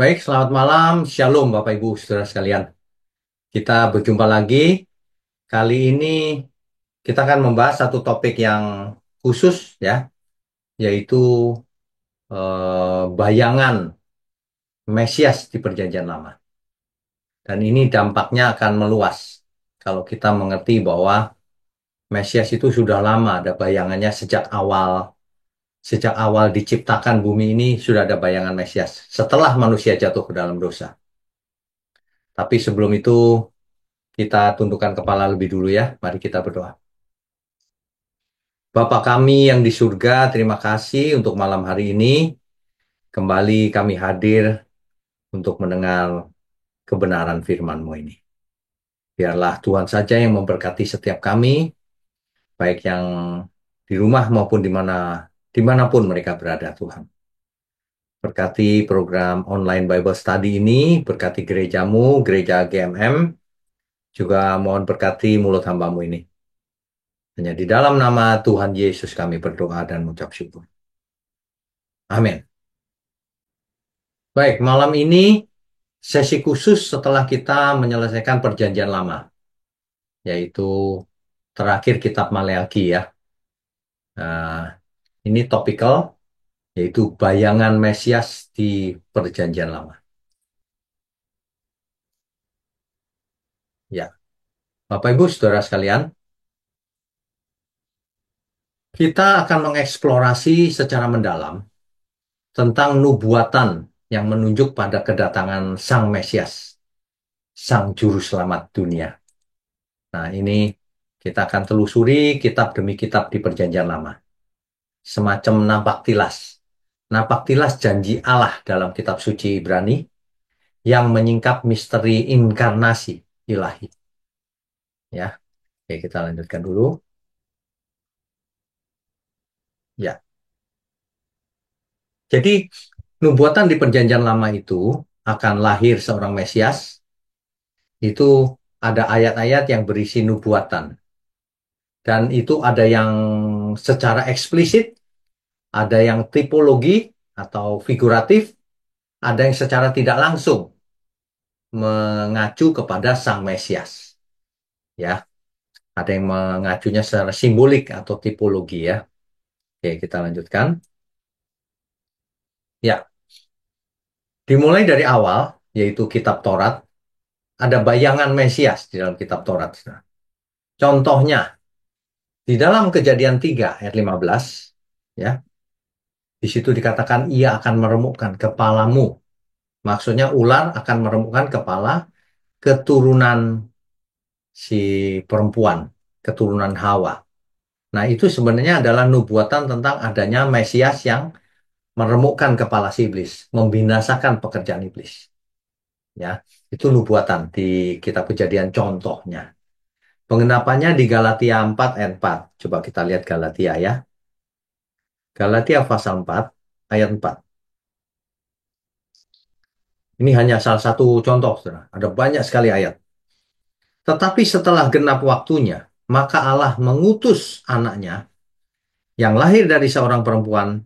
Baik, selamat malam. Shalom Bapak Ibu Saudara sekalian. Kita berjumpa lagi. Kali ini kita akan membahas satu topik yang khusus ya, yaitu bayangan Mesias di Perjanjian Lama. Dan ini dampaknya akan meluas kalau kita mengerti bahwa Mesias itu sudah lama ada bayangannya sejak awal diciptakan bumi ini sudah ada bayangan Mesias setelah manusia jatuh ke dalam dosa. Tapi sebelum itu kita tundukkan kepala lebih dulu ya. Mari kita berdoa. Bapa kami yang di surga, terima kasih untuk malam hari ini. Kembali kami hadir untuk mendengar kebenaran firman-Mu ini. Biarlah Tuhan saja yang memberkati setiap kami, baik yang di rumah maupun dimanapun mereka berada, Tuhan. Berkati program online Bible Study ini, berkati gerejamu, gereja GMM, juga mohon berkati mulut hamba-Mu ini. Hanya di dalam nama Tuhan Yesus kami berdoa dan mengucap syukur. Amin. Baik, malam ini sesi khusus setelah kita menyelesaikan Perjanjian Lama, yaitu terakhir kitab Maleakhi ya. Nah, ini topikal, yaitu bayangan Mesias di Perjanjian Lama. Ya, Bapak Ibu Saudara sekalian, kita akan mengeksplorasi secara mendalam tentang nubuatan yang menunjuk pada kedatangan Sang Mesias, Sang Juru Selamat dunia. Nah, ini kita akan telusuri kitab demi kitab di Perjanjian Lama. Semacam napak tilas janji Allah dalam kitab suci Ibrani yang menyingkap misteri inkarnasi ilahi. Ya, oke kita lanjutkan dulu. Ya, jadi nubuatan di Perjanjian Lama itu akan lahir seorang Mesias. Itu ada ayat-ayat yang berisi nubuatan dan itu ada yang secara eksplisit, ada yang tipologi atau figuratif, ada yang secara tidak langsung mengacu kepada Sang Mesias. Ya, ada yang mengacunya secara simbolik atau tipologi ya. Oke, kita lanjutkan. Ya, dimulai dari awal, yaitu kitab Taurat, ada bayangan Mesias di dalam kitab Taurat. Contohnya, di dalam Kejadian 3 ayat 15, ya, di situ dikatakan ia akan meremukkan kepalamu. Maksudnya ular akan meremukkan kepala keturunan si perempuan, keturunan Hawa. Nah, itu sebenarnya adalah nubuatan tentang adanya Mesias yang meremukkan kepala si iblis, membinasakan pekerjaan iblis. Ya, itu nubuatan di kitab Kejadian contohnya. Pengenapannya di Galatia 4 ayat 4. Coba kita lihat Galatia ya. Galatia pasal 4 ayat 4. Ini hanya salah satu contoh, saudara. Ada banyak sekali ayat. Tetapi setelah genap waktunya, maka Allah mengutus anaknya yang lahir dari seorang perempuan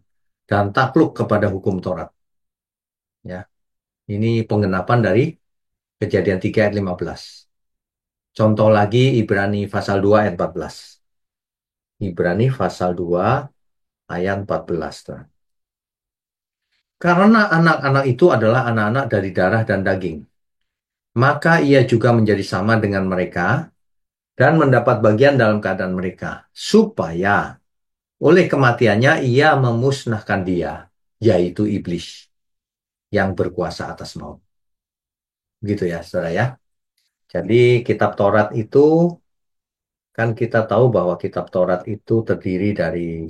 dan takluk kepada hukum Taurat. Ya, ini penggenapan dari Kejadian 3 ayat 15. Contoh lagi Ibrani pasal 2 ayat 14. Ibrani pasal 2 ayat 14. Karena anak-anak itu adalah anak-anak dari darah dan daging, maka ia juga menjadi sama dengan mereka dan mendapat bagian dalam keadaan mereka, supaya oleh kematiannya ia memusnahkan dia, yaitu iblis yang berkuasa atas maut. Gitu ya, saudara ya. Jadi kitab Taurat itu, kan kita tahu bahwa kitab Taurat itu terdiri dari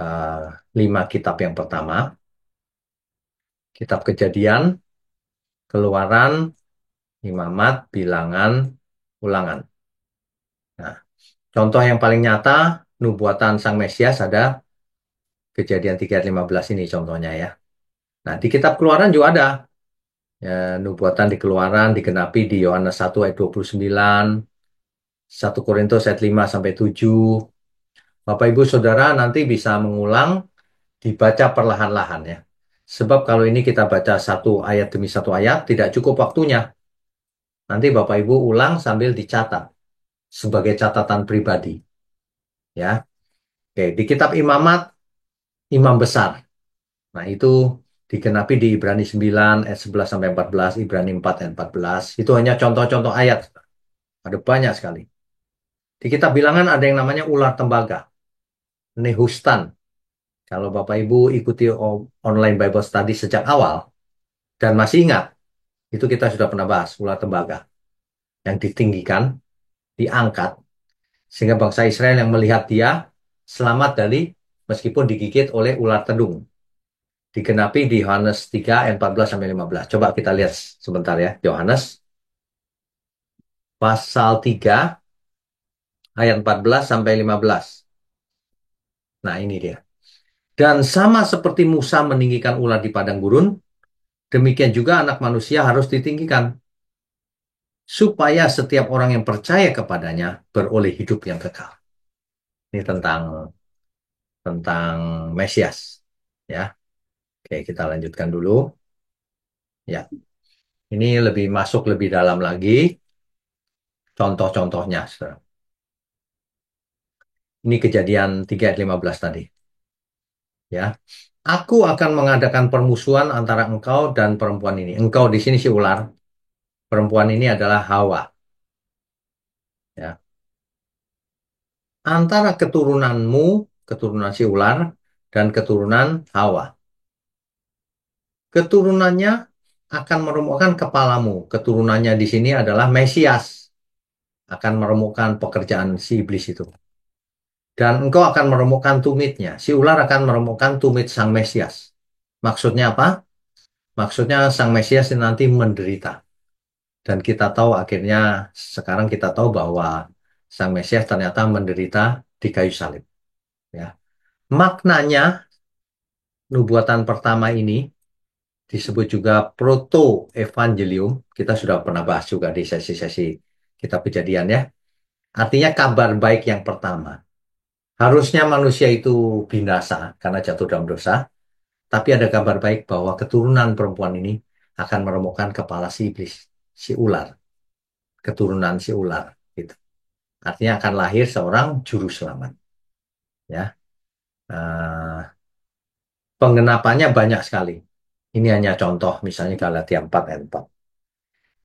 uh, 5 kitab yang pertama, kitab Kejadian, Keluaran, Imamat, Bilangan, Ulangan. Nah, contoh yang paling nyata, nubuatan Sang Mesias ada Kejadian 3 ayat 15 ini contohnya ya. Nah, di kitab Keluaran juga ada. Ya, nubuatan di Keluaran digenapi di Yohanes 1 ayat 29, 1 Korintus ayat 5 sampai 7. Bapak Ibu Saudara nanti bisa mengulang, dibaca perlahan-lahan ya. Sebab kalau ini kita baca satu ayat demi satu ayat, tidak cukup waktunya. Nanti Bapak Ibu ulang sambil dicatat sebagai catatan pribadi. Ya, oke. Di kitab Imamat, imam besar. Nah, itu digenapi di Ibrani 9 ayat 11 sampai 14, Ibrani 4 ayat 14. Itu hanya contoh-contoh ayat. Ada banyak sekali. Di kitab Bilangan ada yang namanya ular tembaga, Nehustan. Kalau Bapak Ibu ikuti online Bible study sejak awal dan masih ingat, itu kita sudah pernah bahas ular tembaga yang ditinggikan, diangkat, sehingga bangsa Israel yang melihat dia selamat dari meskipun digigit oleh ular tedung. Digenapi di Yohanes 3 ayat 14 sampai 15. Coba kita lihat sebentar ya. Yohanes pasal 3 ayat 14 sampai 15. Nah, ini dia. Dan sama seperti Musa meninggikan ular di padang gurun, demikian juga anak manusia harus ditinggikan, supaya setiap orang yang percaya kepadanya beroleh hidup yang kekal. Ini tentang Mesias. Ya, oke kita lanjutkan dulu. Ya, ini lebih masuk lebih dalam lagi contoh-contohnya. Saudara. Ini kejadian 3 ayat 15 tadi. Ya, aku akan mengadakan permusuhan antara engkau dan perempuan ini. Engkau di sini si ular, perempuan ini adalah Hawa. Ya, antara keturunanmu, keturunan si ular, dan keturunan Hawa. Keturunannya akan meremukkan kepalamu. Keturunannya di sini adalah Mesias. Akan meremukkan pekerjaan si iblis itu. Dan engkau akan meremukkan tumitnya. Si ular akan meremukkan tumit sang Mesias. Maksudnya apa? Maksudnya sang Mesias ini nanti menderita. Dan kita tahu akhirnya, sekarang kita tahu bahwa sang Mesias ternyata menderita di kayu salib. Ya. Maknanya, nubuatan pertama ini disebut juga proto-evangelium. Kita sudah pernah bahas juga di sesi-sesi kitab Kejadian ya. Artinya kabar baik yang pertama. Harusnya manusia itu binasa karena jatuh dalam dosa. Tapi ada kabar baik bahwa keturunan perempuan ini akan meremukkan kepala si iblis, si ular. Keturunan si ular. Gitu. Artinya akan lahir seorang juru selamat. Ya. Nah, penggenapannya banyak sekali. Ini hanya contoh, misalnya Galatia 4 ayat 4.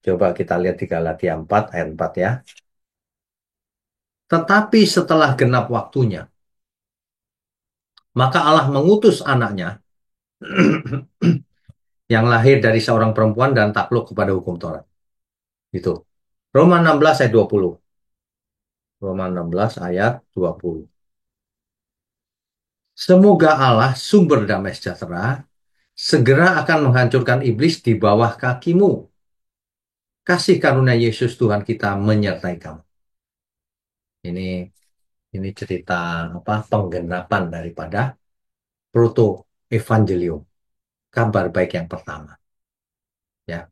Coba kita lihat di Galatia 4 ayat 4 ya. Tetapi setelah genap waktunya, maka Allah mengutus anaknya yang lahir dari seorang perempuan dan takluk kepada hukum Taurat. Itu. Roma 16 ayat 20. Roma 16 ayat 20. Semoga Allah, sumber damai sejahtera, segera akan menghancurkan iblis di bawah kakimu. Kasih karunia Yesus Tuhan kita menyertai kamu. Ini cerita apa penggenapan daripada proto evangelium, kabar baik yang pertama. Ya.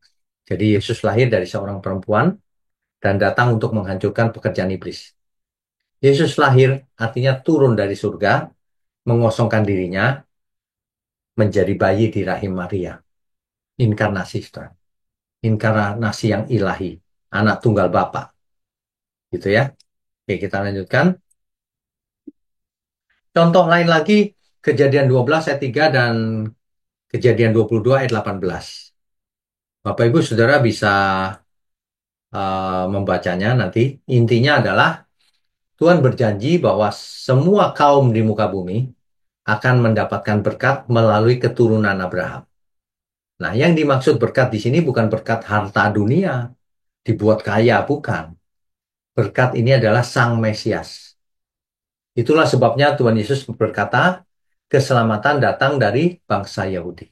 Jadi Yesus lahir dari seorang perempuan dan datang untuk menghancurkan pekerjaan iblis. Yesus lahir artinya turun dari surga, mengosongkan dirinya menjadi bayi di rahim Maria. Inkarnasi, saudara. Inkarnasi yang ilahi, anak tunggal Bapa. Gitu ya. Oke, kita lanjutkan. Contoh lain lagi, Kejadian 12 ayat 3 dan Kejadian 22 ayat 18. Bapak Ibu Saudara bisa membacanya nanti. Intinya adalah Tuhan berjanji bahwa semua kaum di muka bumi akan mendapatkan berkat melalui keturunan Abraham. Nah, yang dimaksud berkat di sini bukan berkat harta dunia, dibuat kaya, bukan. Berkat ini adalah Sang Mesias. Itulah sebabnya Tuhan Yesus berkata, keselamatan datang dari bangsa Yahudi.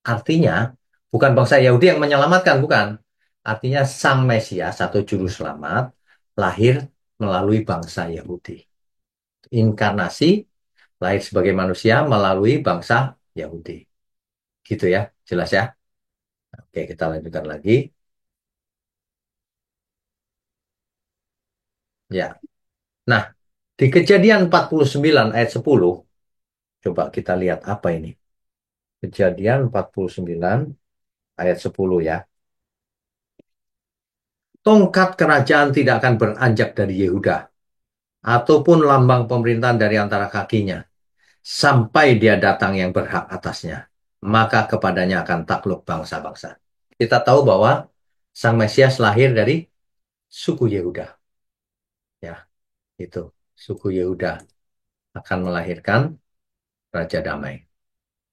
Artinya, bukan bangsa Yahudi yang menyelamatkan, bukan. Artinya Sang Mesias atau Juru Selamat lahir melalui bangsa Yahudi. Inkarnasi, lahir sebagai manusia melalui bangsa Yahudi. Gitu ya, jelas ya. Oke, kita lanjutkan lagi. Ya. Nah, di Kejadian 49 ayat 10, coba kita lihat apa ini. Kejadian 49 ayat 10 ya. Tongkat kerajaan tidak akan beranjak dari Yehuda, ataupun lambang pemerintahan dari antara kakinya, sampai dia datang yang berhak atasnya. Maka kepadanya akan takluk bangsa-bangsa. Kita tahu bahwa Sang Mesias lahir dari suku Yehuda. Ya, itu. Suku Yehuda akan melahirkan Raja Damai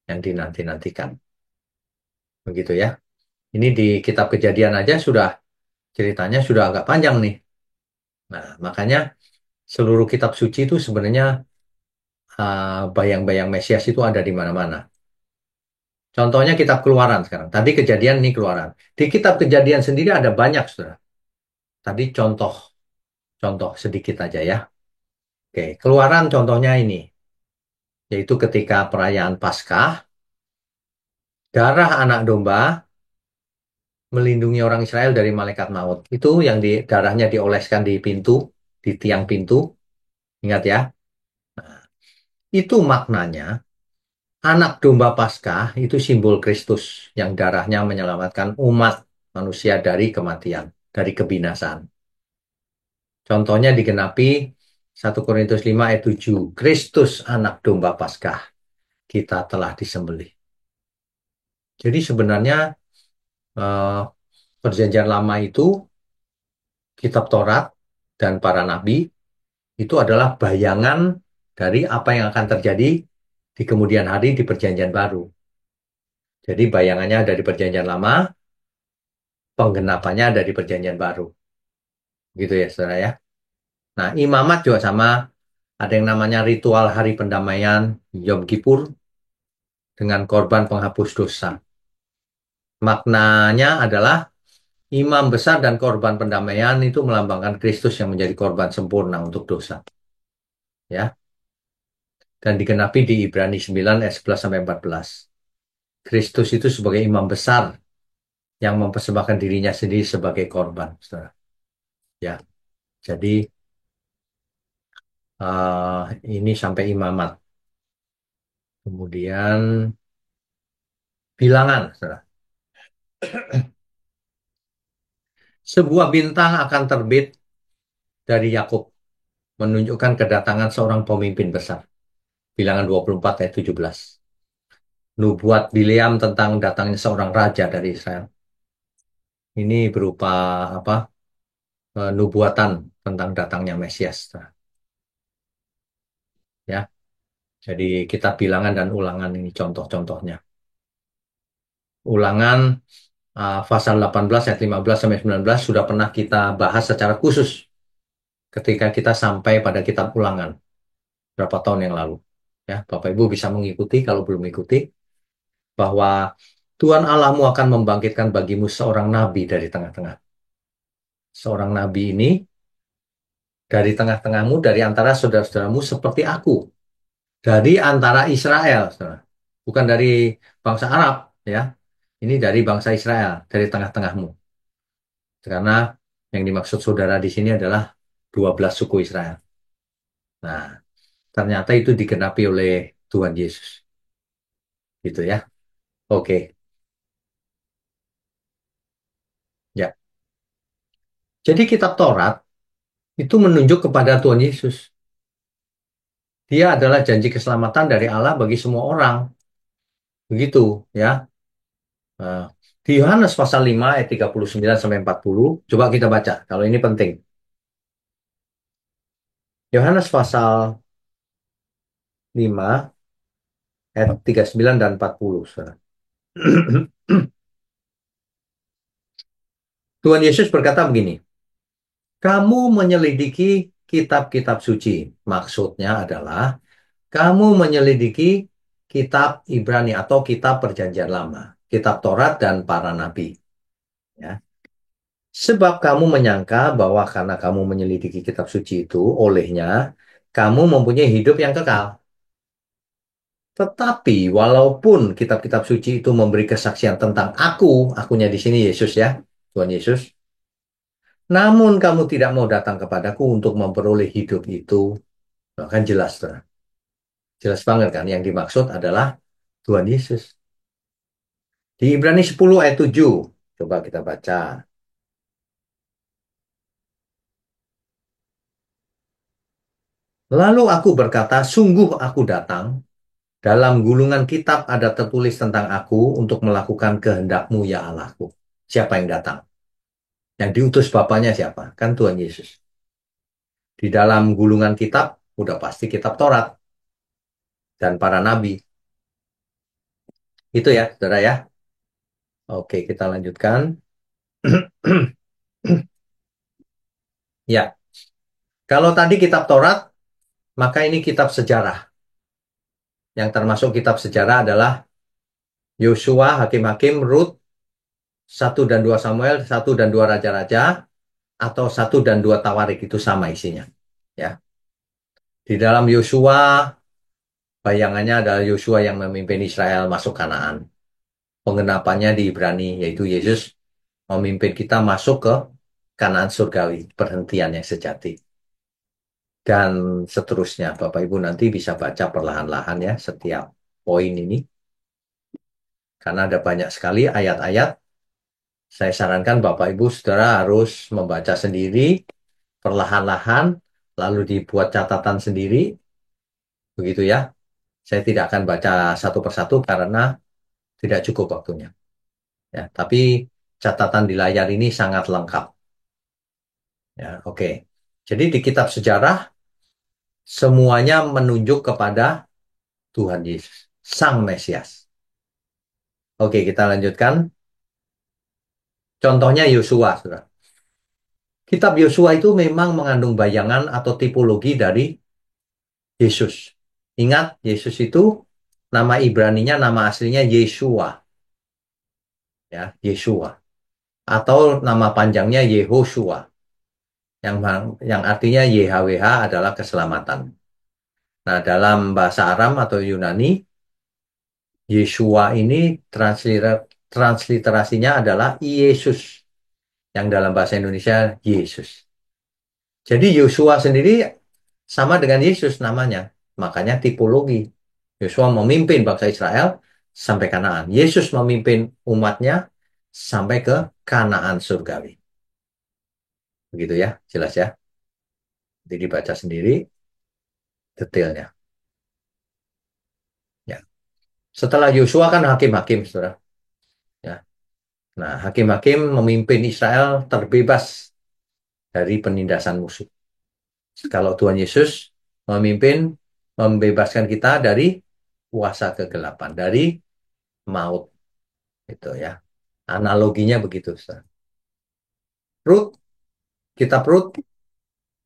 yang dinanti-nantikan. Begitu ya. Ini di kitab Kejadian aja sudah ceritanya sudah agak panjang nih. Nah, makanya seluruh kitab suci itu sebenarnya bayang-bayang Mesias itu ada di mana-mana. Contohnya kitab Keluaran sekarang. Tadi Kejadian ini Keluaran. Di kitab Kejadian sendiri ada banyak, saudara. Tadi contoh sedikit aja ya. Oke, Keluaran contohnya ini, yaitu ketika perayaan Paskah, darah anak domba melindungi orang Israel dari malaikat maut. Itu yang darahnya dioleskan di pintu, di tiang pintu. Ingat ya. Itu maknanya anak domba Paskah itu simbol Kristus yang darahnya menyelamatkan umat manusia dari kematian, dari kebinasaan. Contohnya digenapi 1 Korintus 5 ayat 7. Kristus anak domba Paskah, kita telah disembelih. Jadi sebenarnya eh, perjanjian lama itu kitab Taurat dan para nabi itu adalah bayangan dari apa yang akan terjadi di kemudian hari di perjanjian baru. Jadi bayangannya ada di perjanjian lama, penggenapannya ada di perjanjian baru. Gitu ya, saudara ya. Nah, imamat juga sama. Ada yang namanya ritual hari pendamaian, Yom Kippur, dengan korban penghapus dosa. Maknanya adalah imam besar dan korban pendamaian itu melambangkan Kristus yang menjadi korban sempurna untuk dosa. Ya, dan digenapi di Ibrani 9 ayat 11 sampai 14. Kristus itu sebagai imam besar yang mempersembahkan dirinya sendiri sebagai korban, saudara. Ya, jadi ini sampai imamat. Kemudian bilangan, saudara. Sebuah bintang akan terbit dari Yakub, menunjukkan kedatangan seorang pemimpin besar. Bilangan 24 ayat 17. Nubuat Bileam tentang datangnya seorang raja dari Israel. Ini berupa apa? Nubuatan tentang datangnya Mesias. Ya, jadi kita bilangan dan ulangan ini contoh-contohnya. Ulangan pasal 18 ayat 15 sampai 19 sudah pernah kita bahas secara khusus ketika kita sampai pada kitab ulangan berapa tahun yang lalu. Ya, Bapak Ibu bisa mengikuti kalau belum mengikuti bahwa Tuhan Allahmu akan membangkitkan bagimu seorang nabi dari tengah-tengah. Seorang nabi ini dari tengah-tengahmu, dari antara saudara-saudaramu seperti aku. Dari antara Israel, saudara. Bukan dari bangsa Arab, ya. Ini dari bangsa Israel, dari tengah-tengahmu. Karena yang dimaksud saudara di sini adalah 12 suku Israel. Nah, ternyata itu digenapi oleh Tuhan Yesus. Gitu ya. Oke, ya. Jadi kitab Taurat itu menunjuk kepada Tuhan Yesus. Dia adalah janji keselamatan dari Allah bagi semua orang. Begitu, ya. Nah, di Yohanes pasal 5 ayat 39 sampai 40, coba kita baca. Kalau ini penting. Yohanes pasal 5 ayat 39 dan 40. Saudara. Tuhan Yesus berkata begini, kamu menyelidiki kitab-kitab suci. Maksudnya adalah kamu menyelidiki kitab Ibrani atau kitab Perjanjian Lama, kitab Taurat dan para nabi. Ya. Sebab kamu menyangka bahwa karena kamu menyelidiki kitab suci itu, olehnya kamu mempunyai hidup yang kekal. Tetapi walaupun kitab-kitab suci itu memberi kesaksian tentang akunya di sini Yesus ya, Tuhan Yesus, namun kamu tidak mau datang kepadaku untuk memperoleh hidup itu. Nah, kan jelas, Tuhan. Jelas banget kan, yang dimaksud adalah Tuhan Yesus. Di Ibrani 10 ayat 7. Coba kita baca. Lalu aku berkata, sungguh aku datang. Dalam gulungan kitab ada tertulis tentang aku untuk melakukan kehendak-Mu ya Allahku. Siapa yang datang? Yang diutus Bapaknya siapa? Kan Tuhan Yesus. Di dalam gulungan kitab, udah pasti kitab Taurat dan para nabi. Itu ya, saudara ya. Oke, kita lanjutkan. Ya, kalau tadi kitab Taurat, maka ini kitab sejarah. Yang termasuk kitab sejarah adalah Yosua, Hakim-Hakim, Rut, 1 dan 2 Samuel, 1 dan 2 Raja-Raja, atau 1 dan 2 Tawarik. Itu sama isinya. Ya, di dalam Yosua, bayangannya adalah Yosua yang memimpin Israel masuk Kanaan. Penggenapannya di Ibrani, yaitu Yesus memimpin kita masuk ke Kanaan surgawi, perhentian yang sejati. Dan seterusnya, Bapak Ibu nanti bisa baca perlahan-lahan ya setiap poin ini. Karena ada banyak sekali ayat-ayat. Saya sarankan Bapak Ibu Saudara harus membaca sendiri, perlahan-lahan, lalu dibuat catatan sendiri. Begitu ya. Saya tidak akan baca satu persatu karena tidak cukup waktunya. Ya, tapi catatan di layar ini sangat lengkap. Ya, oke. Jadi di kitab sejarah semuanya menunjuk kepada Tuhan Yesus, Sang Mesias. Oke, kita lanjutkan. Contohnya Yosua, Saudara. Kitab Yosua itu memang mengandung bayangan atau tipologi dari Yesus. Ingat, Yesus itu nama Ibraninya, nama aslinya Yeshua. Ya, Yeshua. Atau nama panjangnya Yehoshua. Yang, yang artinya YHWH adalah keselamatan. Nah, dalam bahasa Aram atau Yunani, Yeshua ini transliterasinya adalah Yesus. Yang dalam bahasa Indonesia, Yesus. Jadi Yosua sendiri sama dengan Yesus namanya. Makanya tipologi. Yosua memimpin bangsa Israel sampai Kanaan. Yesus memimpin umatnya sampai ke Kanaan surgawi. Begitu ya, jelas ya. Jadi dibaca sendiri detailnya. Ya. Setelah Yosua kan hakim-hakim, saudara. Ya. Nah, hakim-hakim memimpin Israel terbebas dari penindasan musuh. Kalau Tuhan Yesus memimpin, membebaskan kita dari kuasa kegelapan, dari maut. Itu ya. Analoginya begitu, Ustaz. Rut, kitab Rut.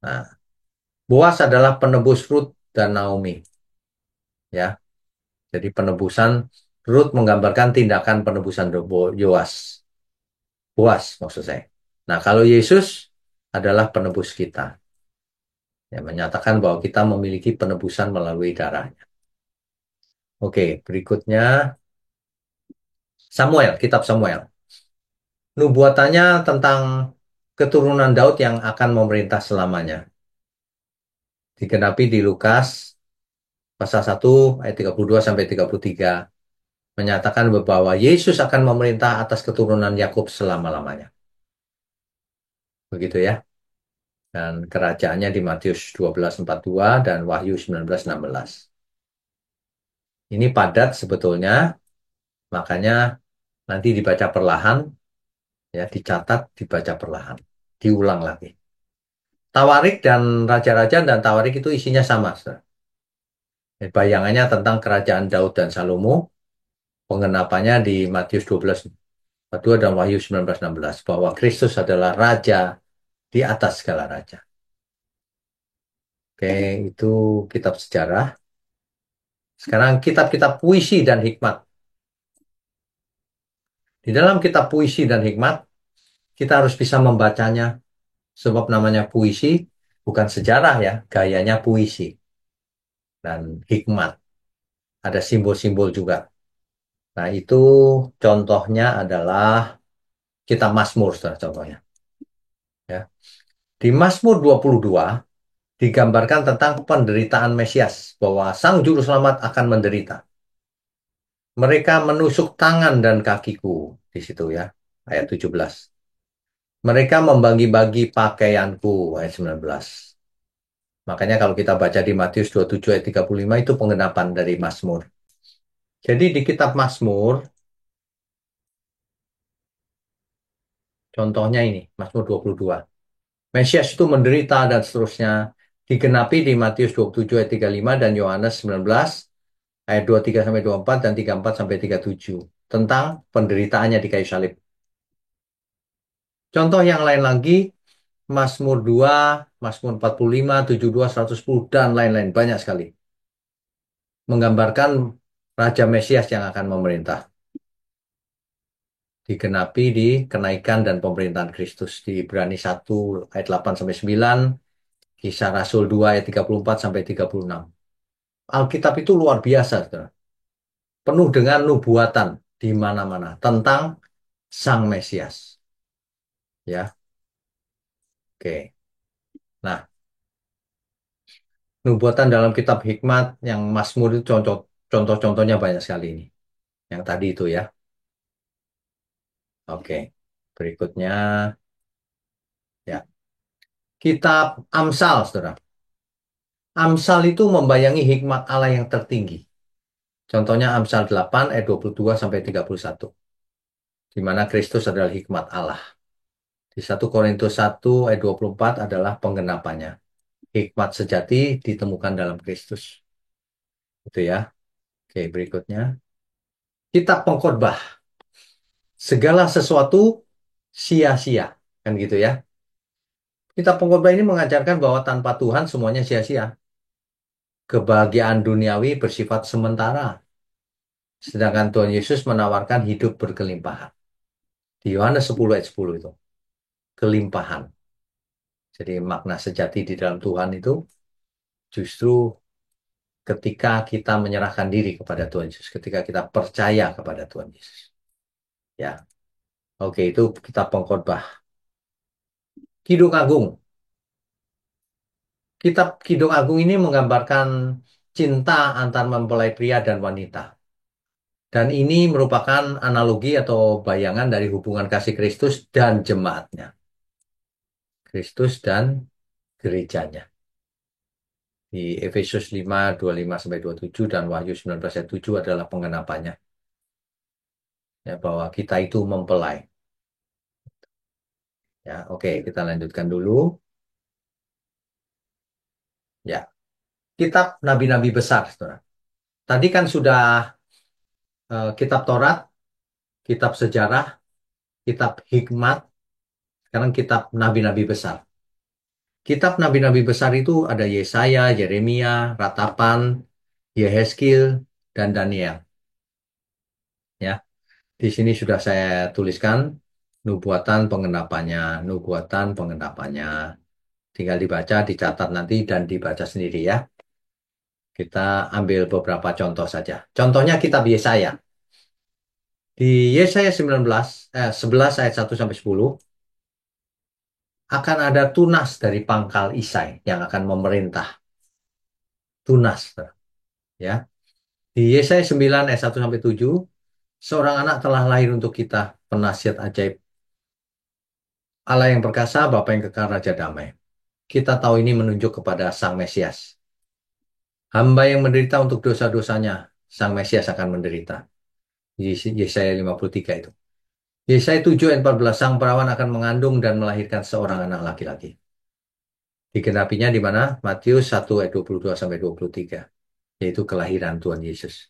Nah, Boas adalah penebus Rut dan Naomi. Ya, jadi penebusan Rut menggambarkan tindakan penebusan Yoas. Boas maksud saya. Nah, kalau Yesus adalah penebus kita. Ya, menyatakan bahwa kita memiliki penebusan melalui darahnya. Oke, berikutnya Samuel, kitab Samuel. Nubuatannya tentang keturunan Daud yang akan memerintah selamanya. Digenapi di Lukas pasal 1 ayat 32 sampai 33 menyatakan bahwa Yesus akan memerintah atas keturunan Yakub selama-lamanya. Begitu ya. Dan kerajaannya di Matius 12:42 dan Wahyu 19:16. Ini padat sebetulnya, makanya nanti dibaca perlahan, ya dicatat, dibaca perlahan, diulang lagi. Tawarik dan Raja-Raja dan Tawarik itu isinya sama, Saudara. Bayangannya tentang kerajaan Daud dan Salomo, pengenapannya di Matius 12:42 dan Wahyu 19:16 bahwa Kristus adalah Raja di atas segala raja. Oke, itu kitab sejarah. Sekarang kitab-kitab puisi dan hikmat. Di dalam kitab puisi dan hikmat, kita harus bisa membacanya. Sebab namanya puisi, bukan sejarah ya, gayanya puisi. Dan hikmat. Ada simbol-simbol juga. Nah, itu contohnya adalah kitab Mazmur, saudara, contohnya. Ya. Di Mazmur 22, digambarkan tentang penderitaan Mesias, bahwa Sang Juru Selamat akan menderita. Mereka menusuk tangan dan kakiku. Di situ ya, ayat 17. Mereka membagi-bagi pakaianku, ayat 19. Makanya kalau kita baca di Matius 27 ayat 35 itu penggenapan dari Mazmur. Jadi di kitab Mazmur, contohnya ini, Mazmur 22. Mesias itu menderita dan seterusnya. Digenapi di Matius 27 ayat 35 dan Yohanes 19 ayat 23 sampai 24 dan 34 sampai 37 tentang penderitaannya di kayu salib. Contoh yang lain lagi, Mazmur 2, Mazmur 45, 72, 110 dan lain-lain banyak sekali menggambarkan Raja Mesias yang akan memerintah. Digenapi di kenaikan dan pemerintahan Kristus di Ibrani 1 ayat 8 sampai 9, Kisah Rasul 2 ayat 34 sampai 36. Alkitab itu luar biasa, saudara. Penuh dengan nubuatan di mana-mana tentang Sang Mesias. Ya, oke. Nah, nubuatan dalam kitab hikmat yang Mazmur itu contoh-contohnya banyak sekali ini. Yang tadi itu ya. Oke. Berikutnya ya. Kitab Amsal, saudara. Amsal itu membayangi hikmat Allah yang tertinggi. Contohnya Amsal 8 ayat 22 sampai 31. Di mana Kristus adalah hikmat Allah. Di 1 Korintus 1 ayat 24 adalah penggenapannya. Hikmat sejati ditemukan dalam Kristus. Itu ya. Oke, berikutnya. Kitab Pengkhotbah. Segala sesuatu sia-sia. Kan gitu ya. Kitab Pengkhotbah ini mengajarkan bahwa tanpa Tuhan semuanya sia-sia. Kebahagiaan duniawi bersifat sementara. Sedangkan Tuhan Yesus menawarkan hidup berkelimpahan. Di Yohanes 10 ayat 10 itu. Kelimpahan. Jadi makna sejati di dalam Tuhan itu justru ketika kita menyerahkan diri kepada Tuhan Yesus. Ketika kita percaya kepada Tuhan Yesus. Ya, oke itu kitab Pengkhotbah. Kidung Agung. Kitab Kidung Agung ini menggambarkan cinta antar mempelai pria dan wanita. Dan ini merupakan analogi atau bayangan dari hubungan kasih Kristus dan jemaatnya. Kristus dan gerejanya. Di Efesus 5, 25 sampai 27 dan Wahyu 19 ayat 7 adalah pengenapannya. Ya, bahwa kita itu mempelai. Ya, oke, kita lanjutkan dulu. Ya, kitab nabi-nabi besar, saudara. Tadi kan sudah kitab Taurat, kitab sejarah, kitab hikmat, sekarang kitab nabi-nabi besar. Kitab nabi-nabi besar itu ada Yesaya, Yeremia, Ratapan, Yehezkiel, dan Daniel. Ya, di sini sudah saya tuliskan nubuatan pengendapannya. Tinggal dibaca, dicatat nanti, dan dibaca sendiri ya. Kita ambil beberapa contoh saja. Contohnya kitab Yesaya. Di Yesaya 11 ayat 1 sampai 10 akan ada tunas dari pangkal Isai yang akan memerintah. Tunas, ya. Di Yesaya 9 ayat 1 sampai 7, seorang anak telah lahir untuk kita, penasihat ajaib. Allah yang perkasa, Bapa yang kekal, Raja damai. Kita tahu ini menunjuk kepada Sang Mesias. Hamba yang menderita untuk dosa-dosanya, Sang Mesias akan menderita. Yesaya 53 itu. Yesaya 7 ayat 14, Sang perawan akan mengandung dan melahirkan seorang anak laki-laki. Digenapinya di mana? Matius 1 ayat 22 sampai 23, yaitu kelahiran Tuhan Yesus.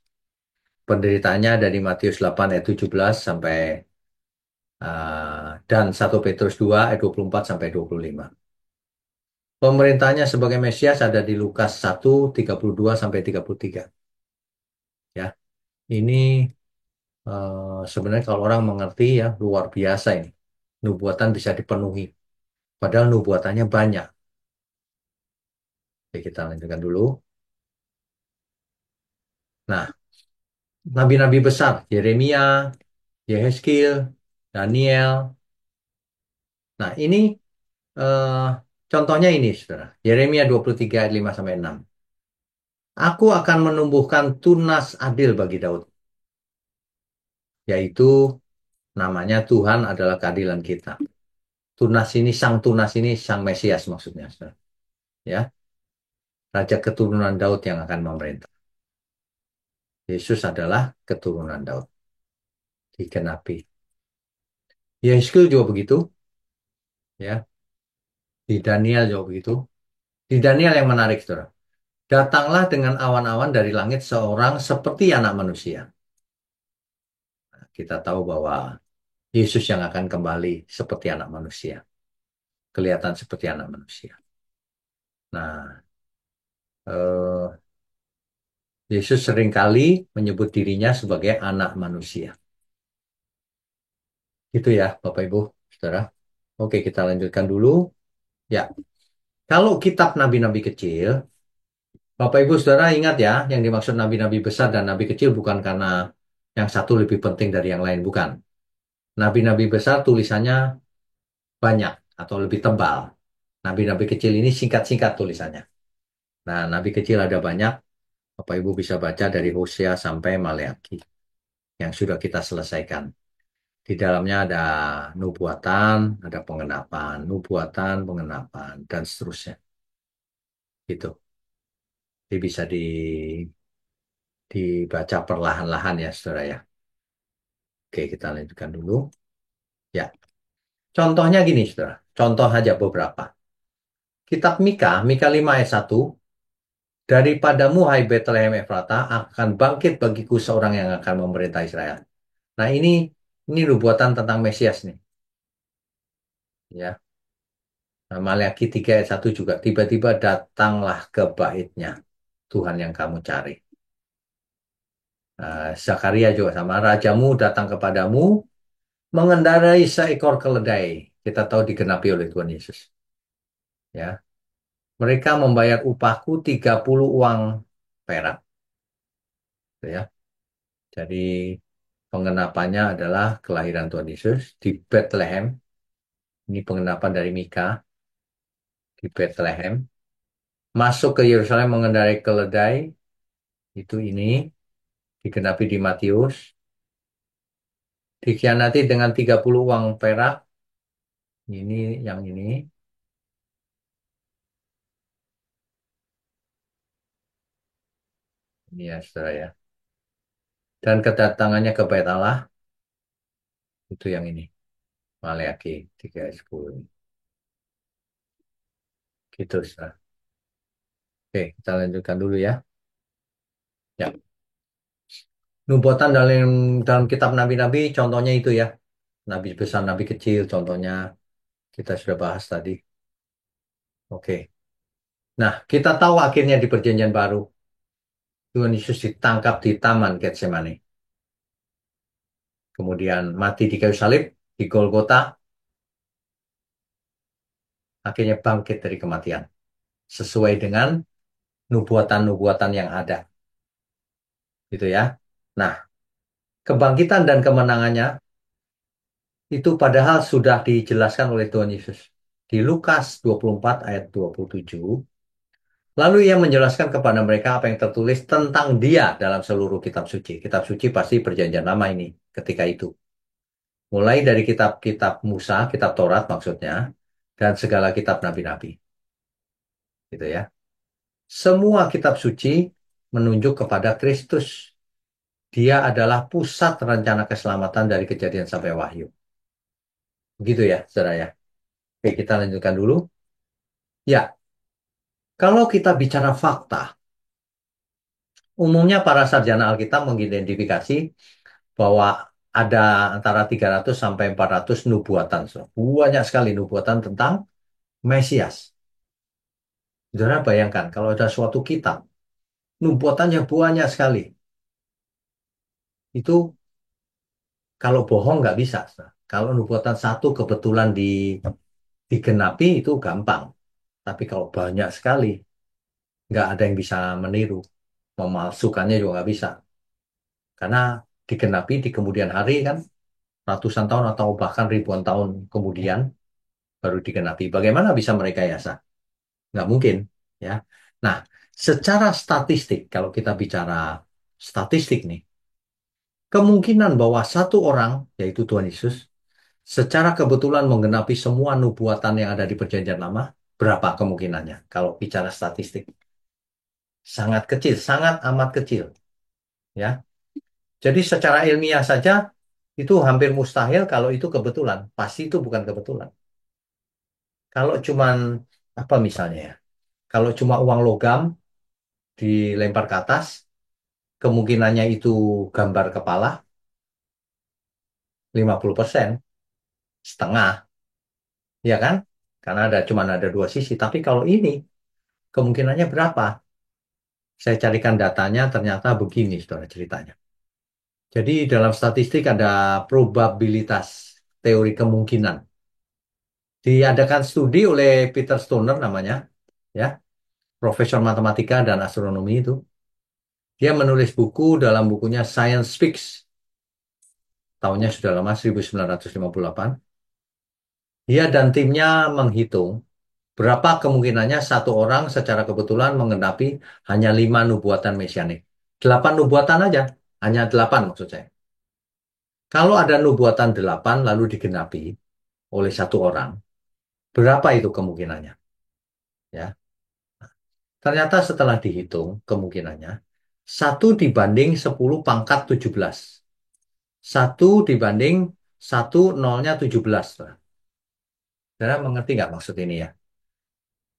Penderitaannya dari Matius 8 ayat 17 sampai dan 1 Petrus 2 ayat 24 sampai 25. Pemerintahnya sebagai Mesias ada di Lukas 1 32 sampai 33. Ya, ini sebenarnya kalau orang mengerti ya luar biasa ini. Nubuatan bisa dipenuhi. Padahal nubuatannya banyak. Oke, kita lanjutkan dulu. Nah, nabi-nabi besar, Yeremia, Yehezkiel, Daniel. Nah, ini eh, contohnya ini, saudara. Yeremia 23 ayat 5 sampai 6. Aku akan menumbuhkan tunas adil bagi Daud. yaitu namanya Tuhan adalah keadilan kita. Tunas ini sang Mesias maksudnya, saudara. Ya, Raja keturunan Daud yang akan memerintah. Yesus adalah keturunan Daud, digenapi. Yeskiel juga begitu, ya. Di Daniel juga begitu. Di Daniel yang menarik, saudara. Datanglah dengan awan-awan dari langit seorang seperti anak manusia. Kita tahu bahwa Yesus yang akan kembali seperti anak manusia. Kelihatan seperti anak manusia. Nah, eh, Yesus seringkali menyebut dirinya sebagai anak manusia. Gitu ya, Bapak Ibu, Saudara. Oke, kita lanjutkan dulu. Ya, kalau kitab nabi-nabi kecil, Bapak Ibu Saudara ingat ya, yang dimaksud nabi-nabi besar dan nabi kecil bukan karena yang satu lebih penting dari yang lain, bukan. Nabi-nabi besar tulisannya banyak atau lebih tebal. Nabi-nabi kecil ini singkat-singkat tulisannya. Nah, nabi kecil ada banyak. Bapak Ibu bisa baca dari Hosea sampai Maleakhi yang sudah kita selesaikan. Di dalamnya ada nubuatan, ada pengenapan, nubuatan, pengenapan, dan seterusnya. Gitu. Jadi bisa dibaca perlahan-lahan ya, saudara ya. Oke, kita lanjutkan dulu. Ya, contohnya gini, saudara. Contoh aja beberapa. Kitab Mika, Mika 5 ayat 1, daripadamu, hai Bethlehem Efrata, akan bangkit bagiku seorang yang akan memerintah Israel. Nah, ini nubuatan tentang Mesias nih. Ya, nah, Maleakhi 3 ayat 1 juga. Tiba-tiba datanglah ke baitnya Tuhan yang kamu cari. Zakaria juga sama. Rajamu datang kepadamu, mengendarai seekor keledai. Kita tahu digenapi oleh Tuhan Yesus. Ya, mereka membayar upahku 30 uang perak. Gitu ya. Jadi pengenapannya adalah kelahiran Tuhan Yesus di Bethlehem. Ini pengenapan dari Mika di Bethlehem. Masuk ke Yerusalem mengendarai keledai. Itu ini digenapi di Matius. Dikhianati dengan 30 uang perak. Ini yang ini. Ini ya, saudara ya. Dan kedatangannya ke Bait Allah. Itu yang ini. Maleakhi 3 ayat 10. Gitu, saudara. Oke, kita lanjutkan dulu ya. Ya. Nubuatan dalam kitab nabi-nabi, contohnya itu ya. Nabi besar, nabi kecil, contohnya kita sudah bahas tadi. Oke. Nah, kita tahu akhirnya di Perjanjian Baru, Tuhan Yesus ditangkap di Taman Getsemani. Kemudian mati di kayu salib, di Golgota, akhirnya bangkit dari kematian. Sesuai dengan nubuatan-nubuatan yang ada. Gitu ya. Nah, kebangkitan dan kemenangannya itu padahal sudah dijelaskan oleh Tuhan Yesus. Di Lukas 24 ayat 27, lalu ia menjelaskan kepada mereka apa yang tertulis tentang dia dalam seluruh kitab suci. Kitab suci pasti perjanjian lama ini ketika itu. Mulai dari kitab-kitab Musa, kitab Taurat maksudnya, dan segala kitab nabi-nabi. Gitu ya. Semua kitab suci menunjuk kepada Kristus. Dia adalah pusat rencana keselamatan dari kejadian sampai wahyu. Begitu ya, saudara ya. Oke, kita lanjutkan dulu. Ya, kalau kita bicara fakta, umumnya para sarjana Alkitab mengidentifikasi bahwa ada antara 300 sampai 400 nubuatan. Banyak sekali nubuatan tentang Mesias. Saudara bayangkan, kalau ada suatu kitab, nubuatannya banyak sekali. Itu kalau bohong nggak bisa. Kalau nubuatan satu kebetulan digenapi itu gampang. Tapi kalau banyak sekali, nggak ada yang bisa meniru. Memalsukannya juga nggak bisa. Karena digenapi di kemudian hari kan, ratusan tahun atau bahkan ribuan tahun kemudian baru digenapi. Bagaimana bisa mereka yasa? Nggak mungkin. Ya. Nah, secara statistik, kalau kita bicara statistik nih, Kemungkinan bahwa satu orang, yaitu Tuhan Yesus, secara kebetulan menggenapi semua nubuatan yang ada di Perjanjian Lama, berapa kemungkinannya? Kalau bicara statistik, sangat kecil, sangat amat kecil, ya. Jadi secara ilmiah saja itu hampir mustahil kalau itu kebetulan. Pasti itu bukan kebetulan. Kalau cuman apa misalnya ya? Kalau cuma uang logam dilempar ke atas, kemungkinannya itu gambar kepala 50%, setengah, ya kan? Karena cuma ada dua sisi. Tapi kalau ini kemungkinannya berapa? Saya carikan datanya, ternyata begini, saudara ceritanya. Jadi dalam statistik ada probabilitas teori kemungkinan. Diadakan studi oleh Peter Stoner namanya, ya, profesor matematika dan astronomi itu. Dia menulis buku dalam bukunya Science Speaks. Tahunnya sudah lama, 1958. Dia dan timnya menghitung berapa kemungkinannya satu orang secara kebetulan menggenapi hanya 5 nubuatan mesianik. 8 nubuatan aja, hanya 8 maksud saya. Kalau ada nubuatan 8 lalu digenapi oleh satu orang, berapa itu kemungkinannya? Ya, ternyata setelah dihitung kemungkinannya, 1 dibanding 10⁻17. 1 dibanding 1 nolnya 17. Saudara mengerti nggak maksud ini ya?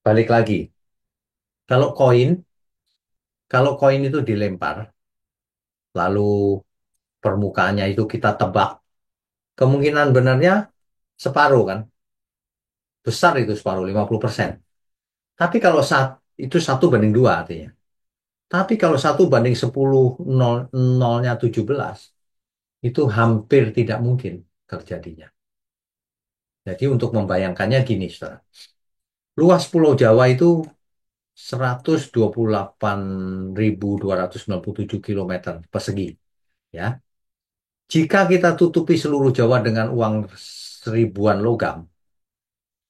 Balik lagi, kalau koin, kalau koin itu dilempar, lalu permukaannya itu kita tebak, kemungkinan benarnya separuh kan? Besar itu separuh, 50%. Tapi kalau itu 1 banding 2 artinya. Tapi kalau 1 banding 10 nolnya 17, itu hampir tidak mungkin terjadinya. Jadi untuk membayangkannya gini, saudara. Luas Pulau Jawa itu 128.297 km persegi. Ya. Jika kita tutupi seluruh Jawa dengan uang 1.000-an logam,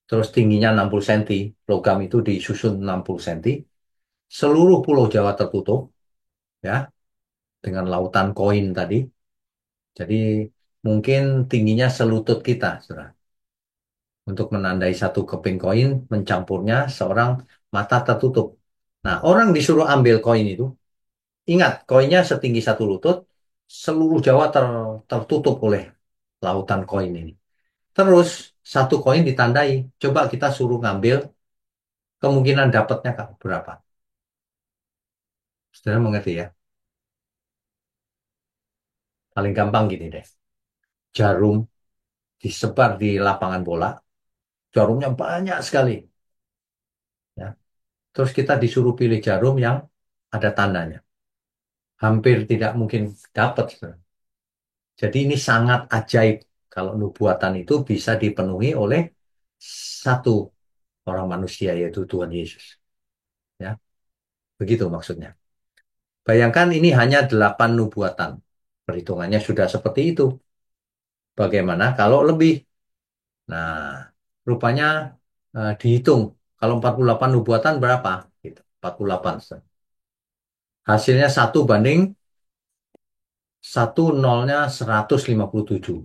terus tingginya 60 cm, logam itu disusun 60 cm, seluruh Pulau Jawa tertutup, ya, dengan lautan koin tadi. Jadi mungkin tingginya selutut kita, saudara. Untuk menandai satu keping koin, mencampurnya seorang mata tertutup. Nah, orang disuruh ambil koin itu. Ingat, koinnya setinggi satu lutut, seluruh Jawa tertutup oleh lautan koin ini. Terus, satu koin ditandai. Coba kita suruh ngambil, kemungkinan dapatnya Kak, berapa? Saudara mengerti ya? Paling gampang gini deh. Jarum disebar di lapangan bola, jarumnya banyak sekali. Ya. Terus kita disuruh pilih jarum yang ada tandanya. Hampir tidak mungkin dapat, saudara. Jadi ini sangat ajaib kalau nubuatan itu bisa dipenuhi oleh satu orang manusia yaitu Tuhan Yesus. Ya, begitu maksudnya. Bayangkan ini hanya 8 nubuatan. Perhitungannya sudah seperti itu. Bagaimana kalau lebih? Nah, rupanya dihitung. Kalau 48 nubuatan berapa? Gitu. 48. Hasilnya 1 banding 1 nolnya 157.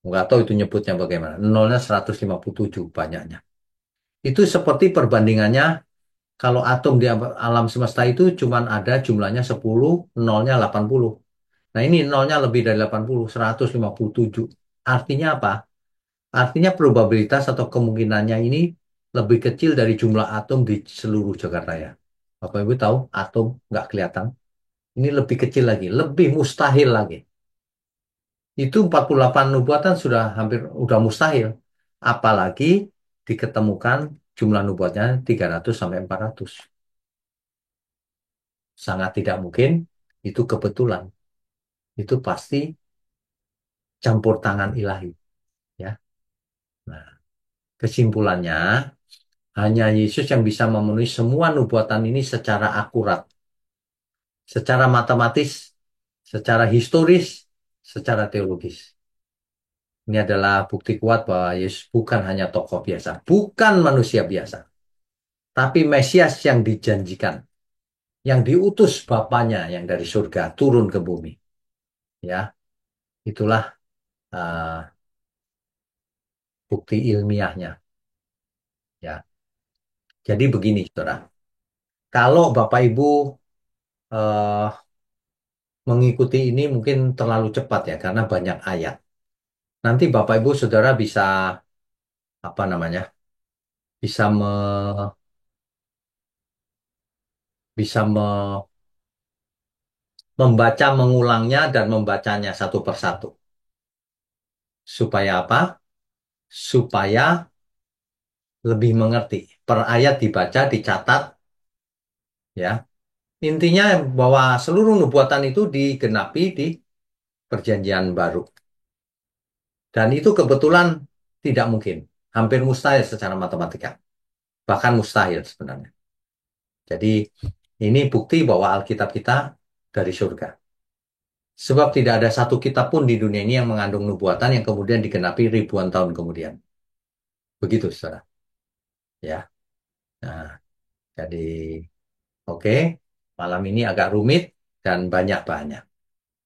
Nggak tahu itu nyebutnya bagaimana. Nolnya 157 banyaknya. Itu seperti perbandingannya kalau atom di alam semesta itu cuma ada jumlahnya 10, nolnya 80. Nah ini nolnya lebih dari 80, 157. Artinya apa? Artinya probabilitas atau kemungkinannya ini lebih kecil dari jumlah atom di seluruh Jakarta ya. Bapak Ibu tahu atom nggak kelihatan. Ini lebih kecil lagi, lebih mustahil lagi. Itu 48 nubuatan sudah hampir udah mustahil. Apalagi diketemukan jumlah nubuatnya 300 sampai 400. Sangat tidak mungkin itu kebetulan. Itu pasti campur tangan ilahi, ya. Nah, kesimpulannya hanya Yesus yang bisa memenuhi semua nubuatan ini secara akurat, secara matematis, secara historis, secara teologis. Ini adalah bukti kuat bahwa Yesus bukan hanya tokoh biasa, bukan manusia biasa, tapi Mesias yang dijanjikan, yang diutus Bapaknya yang dari surga turun ke bumi. Ya, Itulah eh, bukti ilmiahnya. Ya, jadi begini, saudara. Kalau Bapak Ibu eh, mengikuti ini mungkin terlalu cepat ya, karena banyak ayat. Nanti Bapak Ibu Saudara bisa apa namanya? Bisa membaca mengulangnya dan membacanya satu persatu. Supaya apa? Supaya lebih mengerti. Per ayat dibaca, dicatat, ya. Intinya bahwa seluruh nubuatan itu digenapi di Perjanjian Baru. Dan itu kebetulan tidak mungkin, hampir mustahil secara matematika, bahkan mustahil sebenarnya. Jadi ini bukti bahwa Alkitab kita dari surga. Sebab tidak ada satu kitab pun di dunia ini yang mengandung nubuatan yang kemudian digenapi ribuan tahun kemudian. Begitu, saudara. Ya. Nah, jadi oke, malam ini agak rumit dan banyak banyak.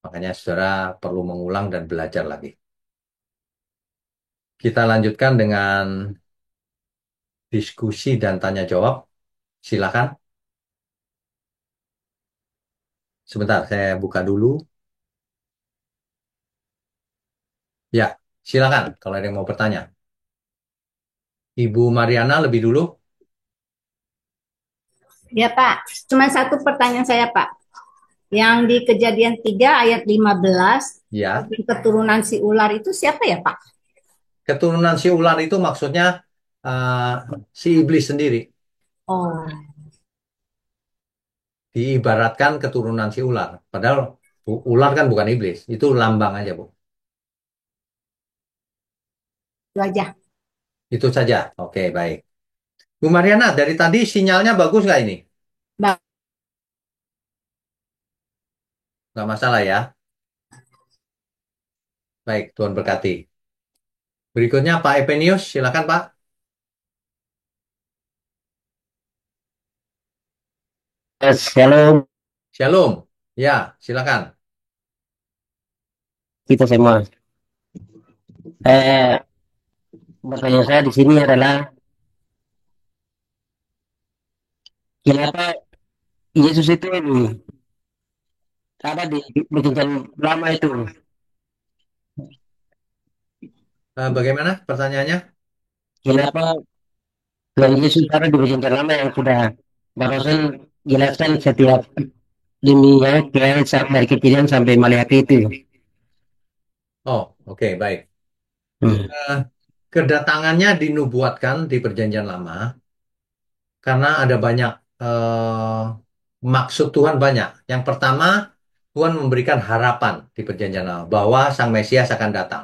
Makanya saudara perlu mengulang dan belajar lagi. Kita lanjutkan dengan diskusi dan tanya jawab. Silakan. Sebentar, saya buka dulu. Ya, silakan kalau ada yang mau bertanya. Ibu Mariana lebih dulu. Ya Pak, cuma satu pertanyaan saya Pak. Yang di Kejadian 3 ayat 15, Ya, keturunan si ular itu siapa ya Pak? keturunan si ular itu maksudnya eh, si iblis sendiri. Oh, Diibaratkan keturunan si ular. Padahal ular kan bukan iblis. Itu lambang aja, Bu. itu aja. Itu saja. Oke, baik. Bu Mariana, dari tadi sinyalnya bagus nggak ini? Bang, Nggak masalah ya. Baik, Tuhan berkati. Berikutnya Pak Epenius, silakan Pak. Shalom Shalom. Ya, silakan. kita semua. Eh, Pertanyaan saya di sini adalah kenapa Yesus itu apa di perjanjian lama itu? Bagaimana pertanyaannya? Kenapa Tuhan Yesus ada di perjanjian lama yang sudah barusan jelaskan setiap demi ya dari kejadian sampai Maliaki itu. Oh, oke, baik. Hmm. Eh, Kedatangannya dinubuatkan di Perjanjian Lama karena ada banyak maksud Tuhan banyak. Yang pertama, Tuhan memberikan harapan di Perjanjian Lama bahwa Sang Mesias akan datang.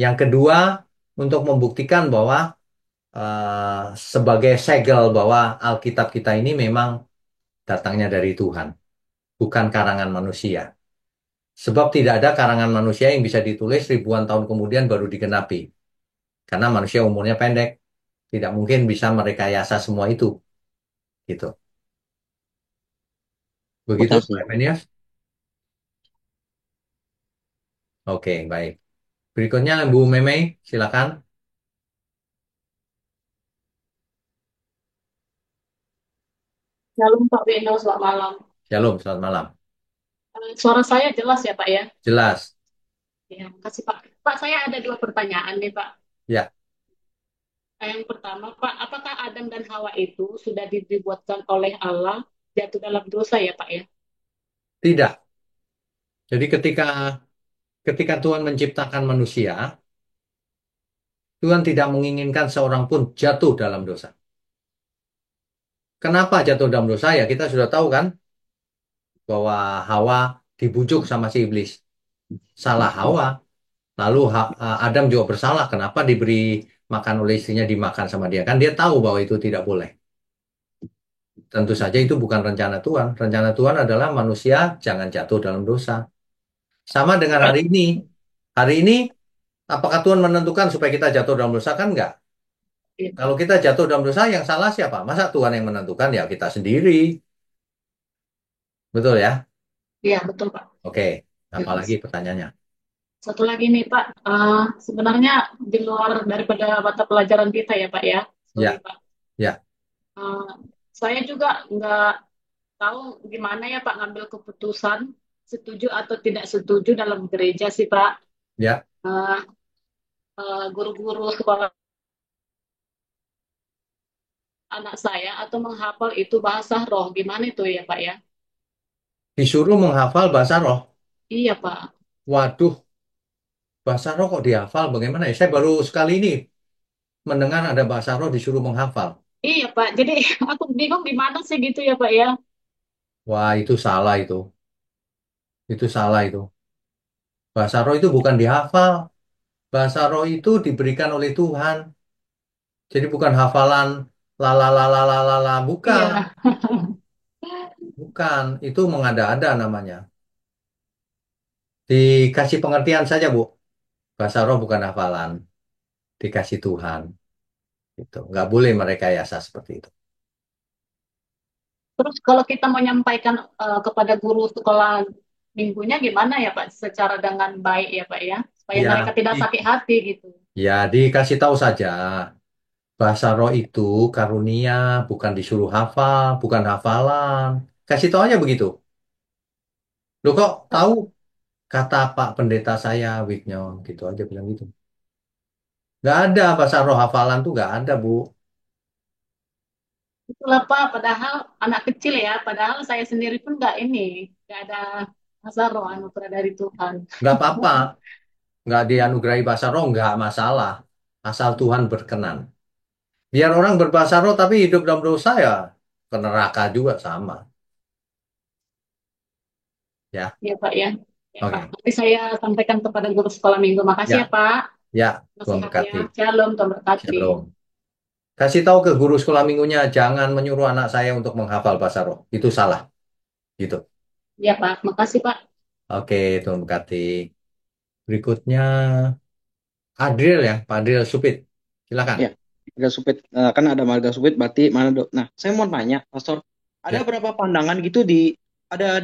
Yang kedua, untuk membuktikan bahwa eh, sebagai segel bahwa Alkitab kita ini memang datangnya dari Tuhan, bukan karangan manusia. Sebab tidak ada karangan manusia yang bisa ditulis ribuan tahun kemudian baru digenapi. Karena manusia umurnya pendek, tidak mungkin bisa merekayasa semua itu. Gitu. Begitu, Pak Makasih. Evenius? Oke, baik. Berikutnya, Bu Meme, silakan. Shalom Pak Beno, selamat malam. Shalom, selamat malam. Suara saya jelas ya Pak ya? Jelas. Ya, makasih Pak. Pak, saya ada dua pertanyaan nih Pak. Ya, Yang pertama Pak, apakah Adam dan Hawa itu sudah dibuatkan oleh Allah jatuh dalam dosa ya Pak ya? tidak. Jadi ketika Tuhan menciptakan manusia, Tuhan tidak menginginkan seorang pun jatuh dalam dosa. Kenapa jatuh dalam dosa? Ya, kita sudah tahu kan bahwa Hawa dibujuk sama si iblis. Salah Hawa. Lalu Adam juga bersalah. Kenapa diberi makan oleh istrinya dimakan sama dia? Kan dia tahu bahwa itu tidak boleh. Tentu saja itu bukan rencana Tuhan. Rencana Tuhan adalah manusia jangan jatuh dalam dosa. Sama dengan hari ini. Hari ini, apakah Tuhan menentukan supaya kita jatuh dalam dosa? Kan enggak. Iya, Kalau kita jatuh dalam dosa, yang salah siapa? Masa Tuhan yang menentukan? Ya kita sendiri. Betul ya? iya, betul Pak. Oke. Apalagi pertanyaannya. Satu lagi nih Pak, sebenarnya di luar daripada mata pelajaran kita ya Pak ya, sorry Ya, Pak. ya. Eh, saya juga nggak tahu gimana ya Pak ngambil keputusan setuju atau tidak setuju dalam gereja sih Pak. Ya, Eh, Guru-guru sekolah anak saya atau menghafal itu bahasa roh, gimana itu ya Pak ya? disuruh menghafal bahasa roh. Iya Pak. Waduh, bahasa roh kok dihafal? Bagaimana ya? Saya baru sekali ini mendengar ada bahasa roh disuruh menghafal. Iya Pak, jadi aku bingung gimana sih gitu ya Pak ya. Wah, itu salah itu. Itu salah itu. Bahasa roh itu bukan dihafal. Bahasa roh itu diberikan oleh Tuhan. Jadi bukan hafalan la la la la la la la. Bukan, Iya, bukan. Itu mengada-ada namanya. Dikasih pengertian saja, Bu. Bahasa roh bukan hafalan. Dikasih Tuhan. Itu. Nggak boleh merekayasa seperti itu. terus kalau kita menyampaikan kepada guru sekolah minggunya gimana ya Pak? Secara dengan baik ya Pak ya, supaya mereka Ya, tidak sakit hati gitu. ya dikasih tahu saja. Bahasa roh itu karunia, bukan disuruh hafal, bukan hafalan. Kasih tahu aja begitu. Lo kok tahu kata Pak Pendeta saya, Wignon, gitu aja bilang gitu. Nggak ada bahasa roh hafalan tuh nggak ada, Bu. Itulah Pak, padahal anak kecil ya, padahal saya sendiri pun nggak ada asa roh anugerah dari Tuhan. Nggak apa-apa, nggak dianugerahi bahasa roh, nggak masalah. Asal Tuhan berkenan. Biar orang berbahasa roh tapi hidup dalam dosa ya ke neraka juga sama. Ya, Ya Pak ya. Ya Pak, oke. nanti saya sampaikan kepada guru sekolah minggu. Makasih ya Ya, Pak, ya, Tuhan nasihatnya. berkati. Shalom, Tuhan berkati. Shalom. Kasih tahu ke guru sekolah minggunya, jangan menyuruh anak saya untuk menghafal bahasa roh. Itu salah. Gitu. Ya Pak, makasih Pak. Oke, Tuhan berkati. Berikutnya, Adriel ya, Pak Adriel Supit. Silakan. Ya, marga Supit. Kan ada marga Supit, berarti mana dok? Nah, saya mau tanya, Pastor, ada Ya. berapa pandangan gitu ada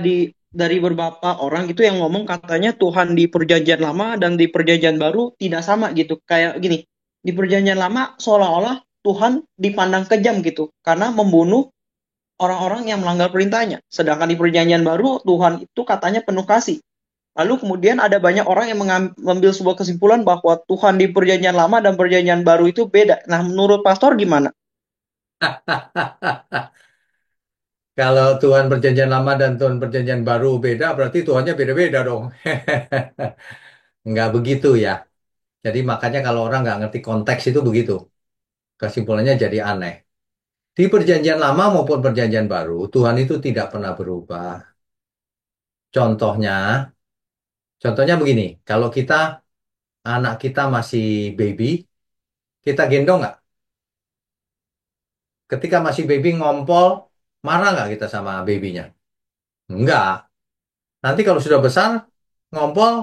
dari beberapa orang gitu yang ngomong katanya Tuhan di Perjanjian Lama dan di Perjanjian Baru tidak sama gitu. Kayak gini, di Perjanjian Lama seolah-olah Tuhan dipandang kejam gitu karena membunuh orang-orang yang melanggar perintahnya. Sedangkan di Perjanjian Baru Tuhan itu katanya penuh kasih. Lalu kemudian ada banyak orang yang mengambil sebuah kesimpulan bahwa Tuhan di Perjanjian Lama dan Perjanjian Baru itu beda. Nah, menurut Pastor gimana? Kalau Tuhan perjanjian lama dan Tuhan perjanjian baru beda, berarti Tuhannya beda-beda dong. Nggak begitu ya. Jadi makanya kalau orang nggak ngerti konteks itu begitu. Kesimpulannya jadi aneh. Di perjanjian lama maupun perjanjian baru, Tuhan itu tidak pernah berubah. Contohnya, contohnya begini. Kalau anak kita masih baby, kita gendong nggak? Ketika masih baby ngompol, marah nggak kita sama babynya? Enggak. Nanti kalau sudah besar, ngompol,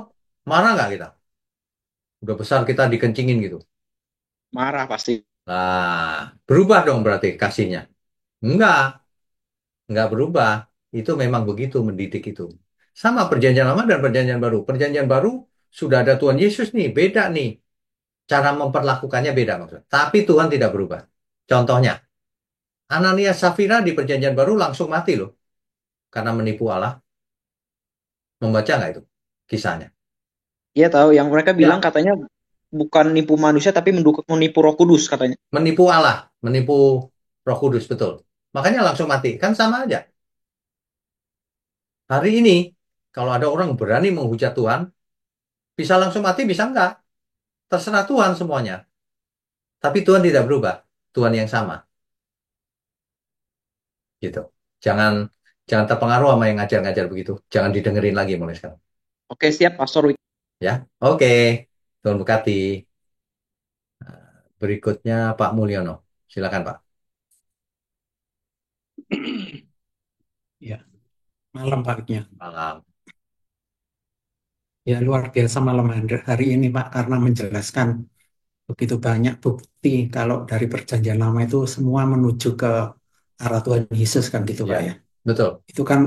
marah nggak kita? Udah besar kita dikencingin gitu. Marah pasti. Nah, berubah dong berarti kasihnya. Enggak, enggak berubah. Itu memang begitu mendidik itu. Sama perjanjian lama dan perjanjian baru. Perjanjian baru sudah ada Tuhan Yesus nih, beda nih. Cara memperlakukannya beda maksudnya. Tapi Tuhan tidak berubah. Contohnya, Ananias Safira di perjanjian baru langsung mati loh. Karena menipu Allah. Membaca nggak itu kisahnya? Iya tahu yang mereka bilang Ya, katanya bukan nipu manusia tapi menipu Roh Kudus katanya. menipu Allah, menipu Roh Kudus, betul. Makanya langsung mati. Kan sama aja. Hari ini, kalau ada orang berani menghujat Tuhan, bisa langsung mati, bisa enggak. Terserah Tuhan semuanya. Tapi Tuhan tidak berubah. Tuhan yang sama. Gitu. Jangan jangan terpengaruh sama yang ngajar-ngajar begitu. Jangan didengerin lagi mulai sekarang. Oke, siap Pastor. Ya, oke. Tuhan berkati. Berikutnya Pak Mulyono. Silakan Pak. Ya, malam Paknya. Malam. Ya, luar biasa malam hari ini Pak, karena menjelaskan begitu banyak bukti kalau dari perjanjian lama itu semua menuju ke arah Tuhan Yesus kan gitu Pak Ya, ya. betul. Itu kan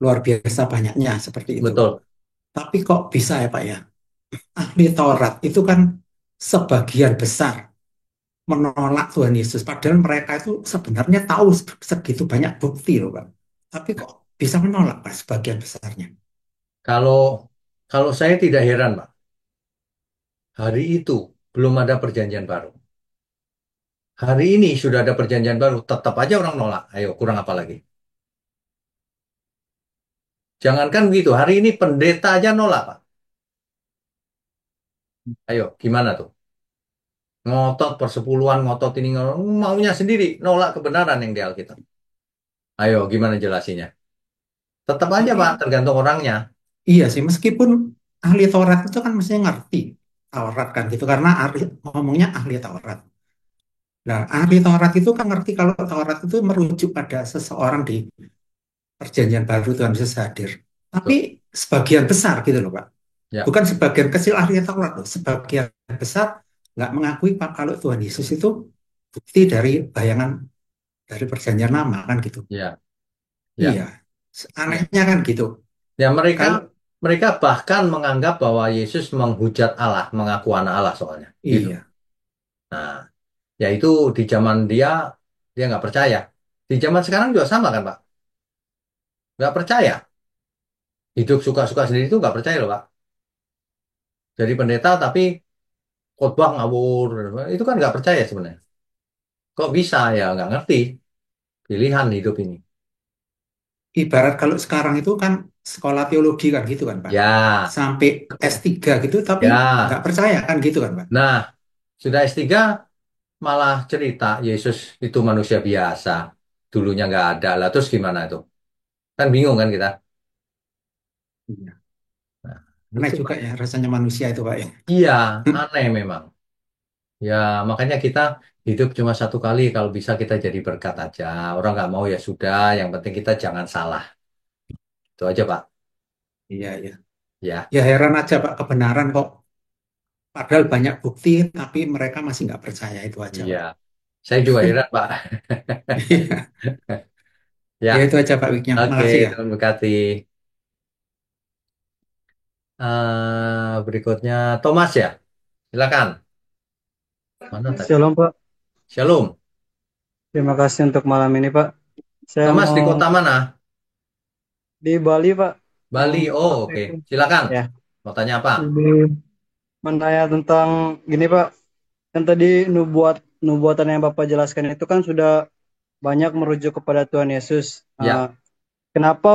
luar biasa banyaknya seperti itu. Betul. Tapi kok bisa ya Pak ya? Ahli Taurat itu kan sebagian besar menolak Tuhan Yesus. Padahal mereka itu sebenarnya tahu segitu banyak bukti loh Pak. Tapi kok bisa menolak Pak sebagian besarnya? Kalau kalau saya tidak heran, Pak. Hari itu belum ada perjanjian baru. Hari ini sudah ada perjanjian baru, tetap aja orang nolak. Ayo, kurang apa lagi? Jangankan begitu, hari ini pendeta aja nolak, Pak. Ayo, gimana tuh? Ngotot persepuluhan, ngotot ini, maunya sendiri, nolak kebenaran yang di Alkitab. Ayo, gimana jelasinya? Tetap aja, Pak, Tapi tergantung orangnya. iya sih, meskipun ahli Taurat itu kan mestinya ngerti Taurat kan gitu, karena ngomongnya ahli Taurat. Nah, ahli Taurat itu kan ngerti kalau Taurat itu merujuk pada seseorang di perjanjian baru Tuhan Yesus hadir. Tapi Tuh, sebagian besar gitu loh Pak. ya, Bukan sebagian kecil ahli Taurat loh. Sebagian besar nggak mengakui Pak kalau Tuhan Yesus itu bukti dari bayangan dari perjanjian lama kan gitu. ya, ya, Iya, ya. anehnya kan gitu. Ya, mereka Kalau mereka bahkan menganggap bahwa Yesus menghujat Allah, mengaku anak Allah soalnya, gitu. iya, Nah, ya itu di zaman dia dia nggak percaya. Di zaman sekarang juga sama kan, Pak? Nggak percaya. Hidup suka-suka sendiri itu nggak percaya loh, Pak. Jadi pendeta tapi khotbah ngawur, itu kan nggak percaya sebenarnya. Kok bisa ya? Nggak ngerti pilihan hidup ini. ibarat kalau sekarang itu kan sekolah teologi kan gitu kan Pak. Ya, Sampai S3 gitu tapi nggak ya. percaya kan gitu kan Pak. Nah, sudah S3 malah cerita Yesus itu manusia biasa. Dulunya nggak ada lah. Terus gimana itu? Kan bingung kan kita? Iya. Nah, Aneh itu juga Pak. ya rasanya manusia itu Pak ya. Iya, aneh memang. Ya, makanya kita hidup cuma satu kali. Kalau bisa kita jadi berkat aja. Orang nggak mau ya sudah. Yang penting kita jangan salah. Itu aja, Pak. Iya, iya. Ya, Ya heran aja Pak kebenaran kok. Padahal banyak bukti tapi mereka masih nggak percaya itu aja iya. Pak. Saya juga heran, Pak. Iya. Ya Ya, itu aja Pak Wiknya. oke. Makasih ya. Tuhan berkati. Berikutnya Thomas ya. Silakan. Mana tadi? Shalom Pak, Shalom. terima kasih untuk malam ini Pak. Saya Thomas di mau kota mana? di Bali Pak, mau Bali. Oh, oke. praktekin. Silakan. Ya, Mau tanya apa? jadi menanya tentang gini Pak, kan tadi nubuatan yang Bapak jelaskan itu kan sudah banyak merujuk kepada Tuhan Yesus. Ya, Kenapa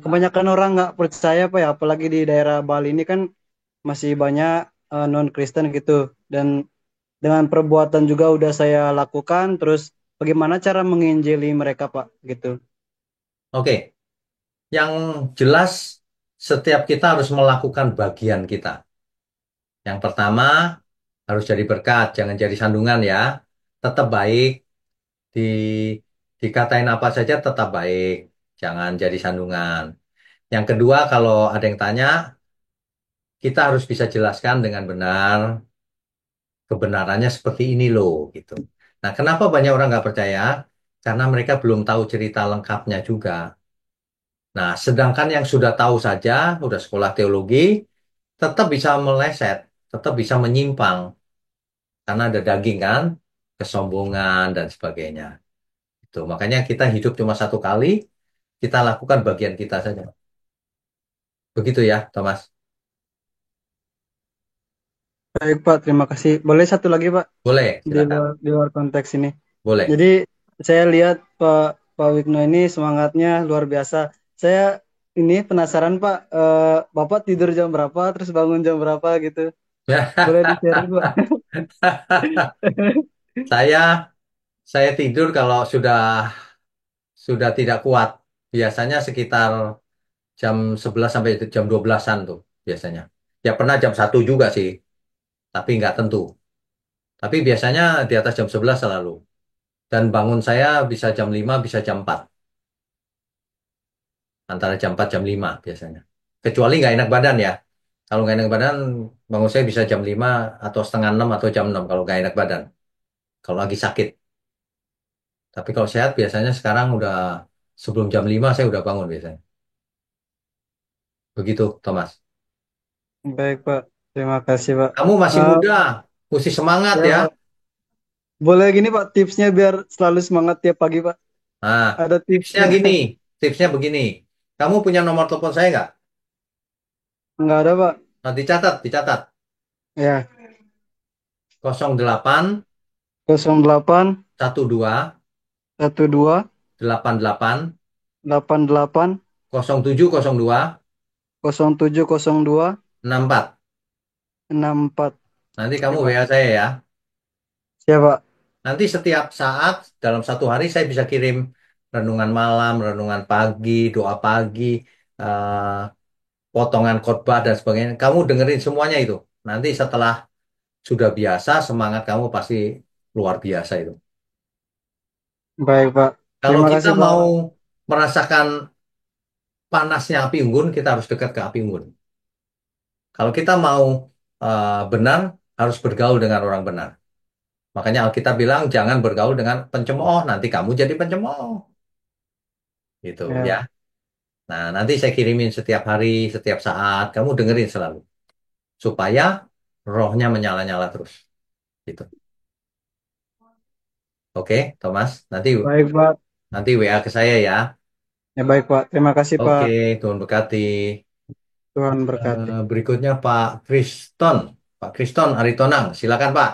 kebanyakan orang nggak percaya Pak ya, apalagi di daerah Bali ini kan masih banyak non-Kristen gitu, dan dengan perbuatan juga udah saya lakukan, terus bagaimana cara menginjili mereka Pak gitu. oke. Yang jelas setiap kita harus melakukan bagian kita. Yang pertama harus jadi berkat, jangan jadi sandungan ya. Tetap baik, di dikatain apa saja tetap baik, jangan jadi sandungan. Yang kedua, kalau ada yang tanya, kita harus bisa jelaskan dengan benar kebenarannya seperti ini loh, gitu. Nah, kenapa banyak orang nggak percaya? Karena mereka belum tahu cerita lengkapnya juga. Nah, sedangkan yang sudah tahu saja, udah sekolah teologi, tetap bisa meleset, tetap bisa menyimpang. Karena ada daging kan, kesombongan dan sebagainya. Itu. Makanya kita hidup cuma satu kali, kita lakukan bagian kita saja. Begitu ya, Thomas. Baik Pak, terima kasih. Boleh satu lagi Pak, Boleh, di silakan. luar konteks ini. Boleh. Jadi saya lihat Pak Wigno ini semangatnya luar biasa. Saya ini penasaran Pak, Bapak tidur jam berapa, terus bangun jam berapa gitu? Boleh di-sharing Pak? Saya saya tidur kalau sudah tidak kuat. Biasanya sekitar jam 11 sampai jam 12-an tuh biasanya. Ya pernah jam 1 juga sih, tapi nggak tentu. Tapi biasanya di atas jam 11 selalu. Dan bangun saya bisa jam 5, bisa jam 4. Antara jam 4 jam 5 biasanya. Kecuali nggak enak badan ya. Kalau nggak enak badan, bangun saya bisa jam 5 atau setengah 6 atau jam 6 kalau nggak enak badan. Kalau lagi sakit. Tapi kalau sehat biasanya sekarang udah Sebelum jam 5 saya udah bangun biasanya. Begitu, Thomas. Baik, Pak. Terima kasih, Pak. Kamu masih Eh, muda, mesti semangat ya, ya. Pak. Boleh gini, Pak, tipsnya biar selalu semangat tiap pagi, Pak. Nah, Ada tipsnya tipsnya. gini, tipsnya begini. Kamu punya nomor telepon saya nggak? Nggak ada, Pak. Nah, dicatat, dicatat. Ya, 08 08 12 12 88 88 0702 0702 64. 64. Nanti Oke, kamu Pak. WA saya ya. Siap, Pak. Nanti setiap saat dalam satu hari saya bisa kirim renungan malam, renungan pagi, doa pagi, eh, potongan khotbah dan sebagainya. Kamu dengerin semuanya itu. Nanti setelah sudah biasa, semangat kamu pasti luar biasa itu. Baik, Pak. Kalau Terima kita kasih, Pak. mau merasakan panasnya api unggun, kita harus dekat ke api unggun. Kalau kita mau benar, harus bergaul dengan orang benar. Makanya Alkitab bilang jangan bergaul dengan pencemooh, nanti kamu jadi pencemooh. Gitu ya. Ya, Nah, nanti saya kirimin setiap hari, setiap saat, kamu dengerin selalu. Supaya rohnya menyala-nyala terus. Gitu. Oke, Thomas. Nanti baik, Pak. nanti WA ke saya ya. Ya, baik, Pak. Terima kasih, Oke, Pak. Tuhan berkati. Tuhan berkati. Berikutnya Pak Kriston. Pak Kriston Aritonang, silakan Pak.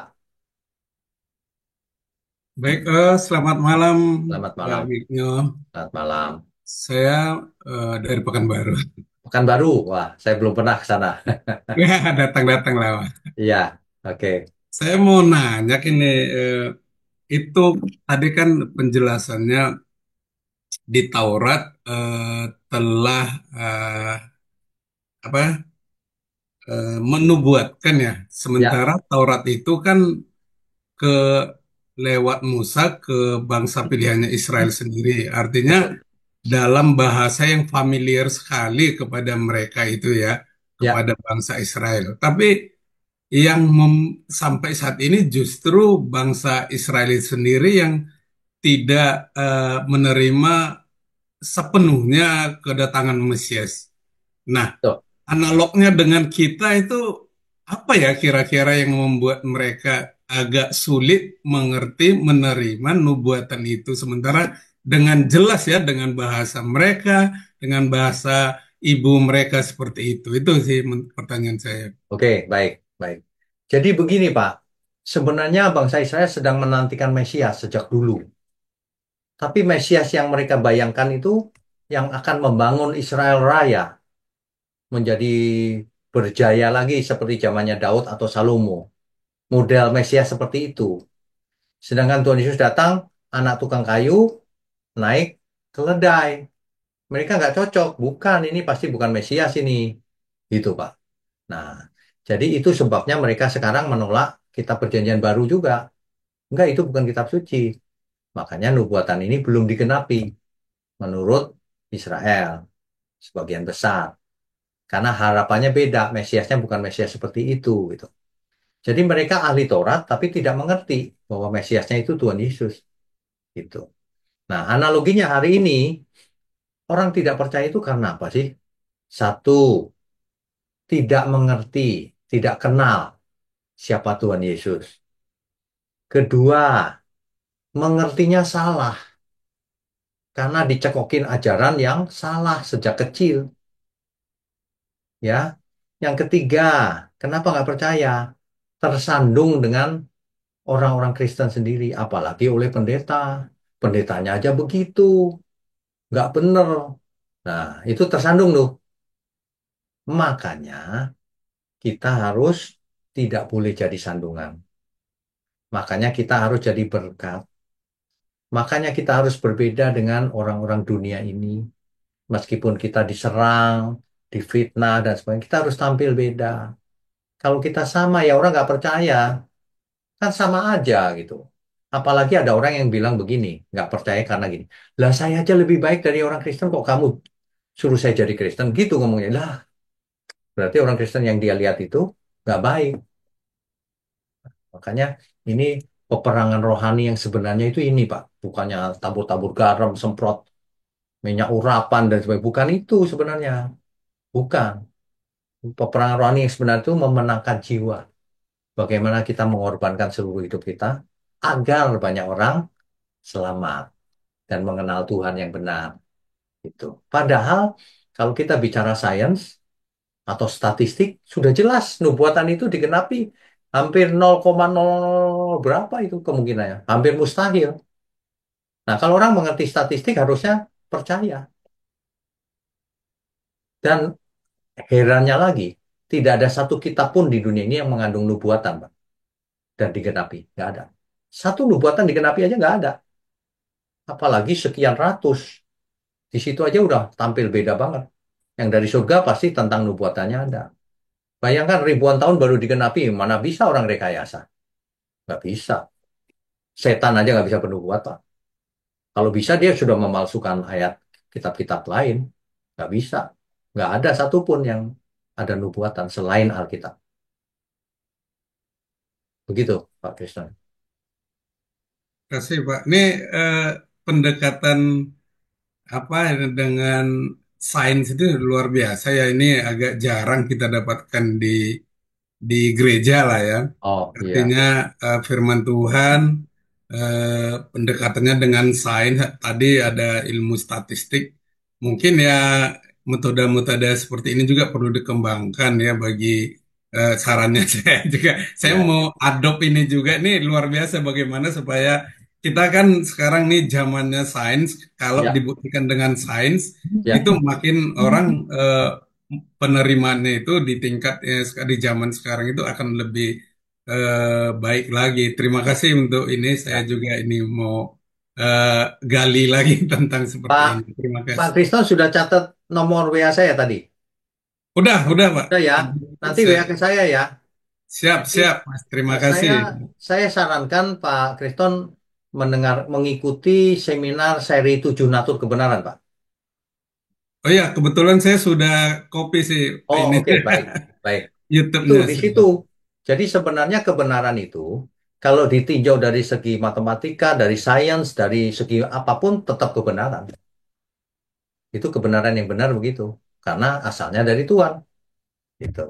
Baik, selamat malam Selamat Pak malam. Migno. Selamat malam. Saya dari Pekanbaru. Pekanbaru, wah, saya belum pernah ke sana. Ya, datang-datang lah, Pak. Iya, oke. Saya mau nanya ini, itu tadi kan penjelasannya di Taurat telah apa menubuatkan ya. Ya, Sementara Taurat itu kan ke lewat Musa ke bangsa pilihannya Israel sendiri. Artinya betul. dalam bahasa yang familiar sekali kepada mereka itu ya, Ya, kepada bangsa Israel. Tapi yang sampai saat ini justru bangsa Israel sendiri yang tidak menerima sepenuhnya kedatangan Mesias. Nah, betul. analognya dengan kita itu apa ya kira-kira yang membuat mereka agak sulit mengerti, menerima nubuatan itu, sementara dengan jelas ya, dengan bahasa mereka, dengan bahasa ibu mereka seperti itu. Itu sih pertanyaan saya. Oke, baik, baik. Jadi begini Pak, sebenarnya bangsa Israel sedang menantikan Mesias sejak dulu. Tapi Mesias yang mereka bayangkan itu yang akan membangun Israel Raya menjadi berjaya lagi seperti zamannya Daud atau Salomo. Model Mesias seperti itu. Sedangkan Tuhan Yesus datang, anak tukang kayu, naik keledai. Mereka nggak cocok. Bukan, ini pasti bukan Mesias ini. Gitu, Pak. Nah, jadi itu sebabnya mereka sekarang menolak kitab perjanjian baru juga. Enggak, itu bukan kitab suci. Makanya nubuatan ini belum digenapi menurut Israel sebagian besar. Karena harapannya beda, Mesiasnya bukan Mesias seperti itu gitu. Jadi mereka ahli Taurat tapi tidak mengerti bahwa Mesiasnya itu Tuhan Yesus gitu. Nah, analoginya hari ini orang tidak percaya itu karena apa sih? Satu, tidak mengerti, tidak kenal siapa Tuhan Yesus. Kedua, mengertinya salah karena dicekokin ajaran yang salah sejak kecil, ya. Yang ketiga, kenapa nggak percaya? Tersandung dengan orang-orang Kristen sendiri, apalagi oleh pendeta. Pendetanya aja begitu, nggak bener. Nah, itu tersandung tuh. Makanya kita harus tidak boleh jadi sandungan. Makanya kita harus jadi berkat. Makanya kita harus berbeda dengan orang-orang dunia ini. Meskipun kita diserang, difitnah, dan sebagainya, kita harus tampil beda. Kalau kita sama, ya orang nggak percaya. Kan sama aja gitu. Apalagi ada orang yang bilang begini, nggak percaya karena gini. Lah saya aja lebih baik dari orang Kristen kok kamu suruh saya jadi Kristen gitu ngomongnya. Lah berarti orang Kristen yang dia lihat itu nggak baik. Makanya ini peperangan rohani yang sebenarnya itu ini Pak. Bukannya tabur-tabur garam, semprot minyak urapan dan sebagainya. Bukan itu sebenarnya. Bukan. Peperangan rohani yang sebenarnya itu memenangkan jiwa. Bagaimana kita mengorbankan seluruh hidup kita agar banyak orang selamat dan mengenal Tuhan yang benar. Itu. Padahal kalau kita bicara sains atau statistik, sudah jelas nubuatan itu digenapi hampir 0,0 berapa itu kemungkinannya. Hampir mustahil. Nah, kalau orang mengerti statistik harusnya percaya. Dan herannya lagi, tidak ada satu kitab pun di dunia ini yang mengandung nubuatan, Pak, dan digenapi. Nggak ada. Satu nubuatan digenapi aja nggak ada. Apalagi sekian ratus. Di situ aja udah tampil beda banget. Yang dari surga pasti tentang nubuatannya ada. Bayangkan ribuan tahun baru digenapi, mana bisa orang rekayasa? Nggak bisa. Setan aja nggak bisa bernubuat, Pak. Kalau bisa dia sudah memalsukan ayat kitab-kitab lain. Nggak bisa. Nggak ada satupun yang ada nubuatan selain Alkitab. Begitu, Pak Kristen. Terima kasih Pak. Ini eh, pendekatan apa dengan sains itu luar biasa ya. Ini agak jarang kita dapatkan di gereja lah ya. Oh iya, Artinya firman Tuhan, pendekatannya dengan sains. Tadi ada ilmu statistik. Mungkin ya metode-metode seperti ini juga perlu dikembangkan ya bagi sarannya saya juga. Saya iya, mau adopt ini juga. Ini luar biasa bagaimana supaya kita kan sekarang nih zamannya sains. Kalau iya, dibuktikan dengan sains, iya. itu makin orang penerimaannya itu di tingkat di zaman sekarang itu akan lebih baik lagi. Terima kasih untuk ini. Saya Ya. juga ini mau eh, gali lagi tentang seperti Pak, ini. Terima Pak kasih. Kristen sudah catat nomor WA saya tadi. Udah, Pak. Sudah ya. Nanti WA ke saya ya. Siap, Nanti siap, Mas. Terima kasih. saya sarankan Pak Kristen mengikuti seminar seri 7 Natur Kebenaran, Pak. Oh ya, kebetulan saya sudah copy sih Oh, ini oke, baik, baik. Itu YouTube-nya di situ. sudah. Jadi sebenarnya kebenaran itu kalau ditinjau dari segi matematika, dari sains, dari segi apapun tetap kebenaran. Itu kebenaran yang benar begitu. Karena asalnya dari Tuhan. Gitu.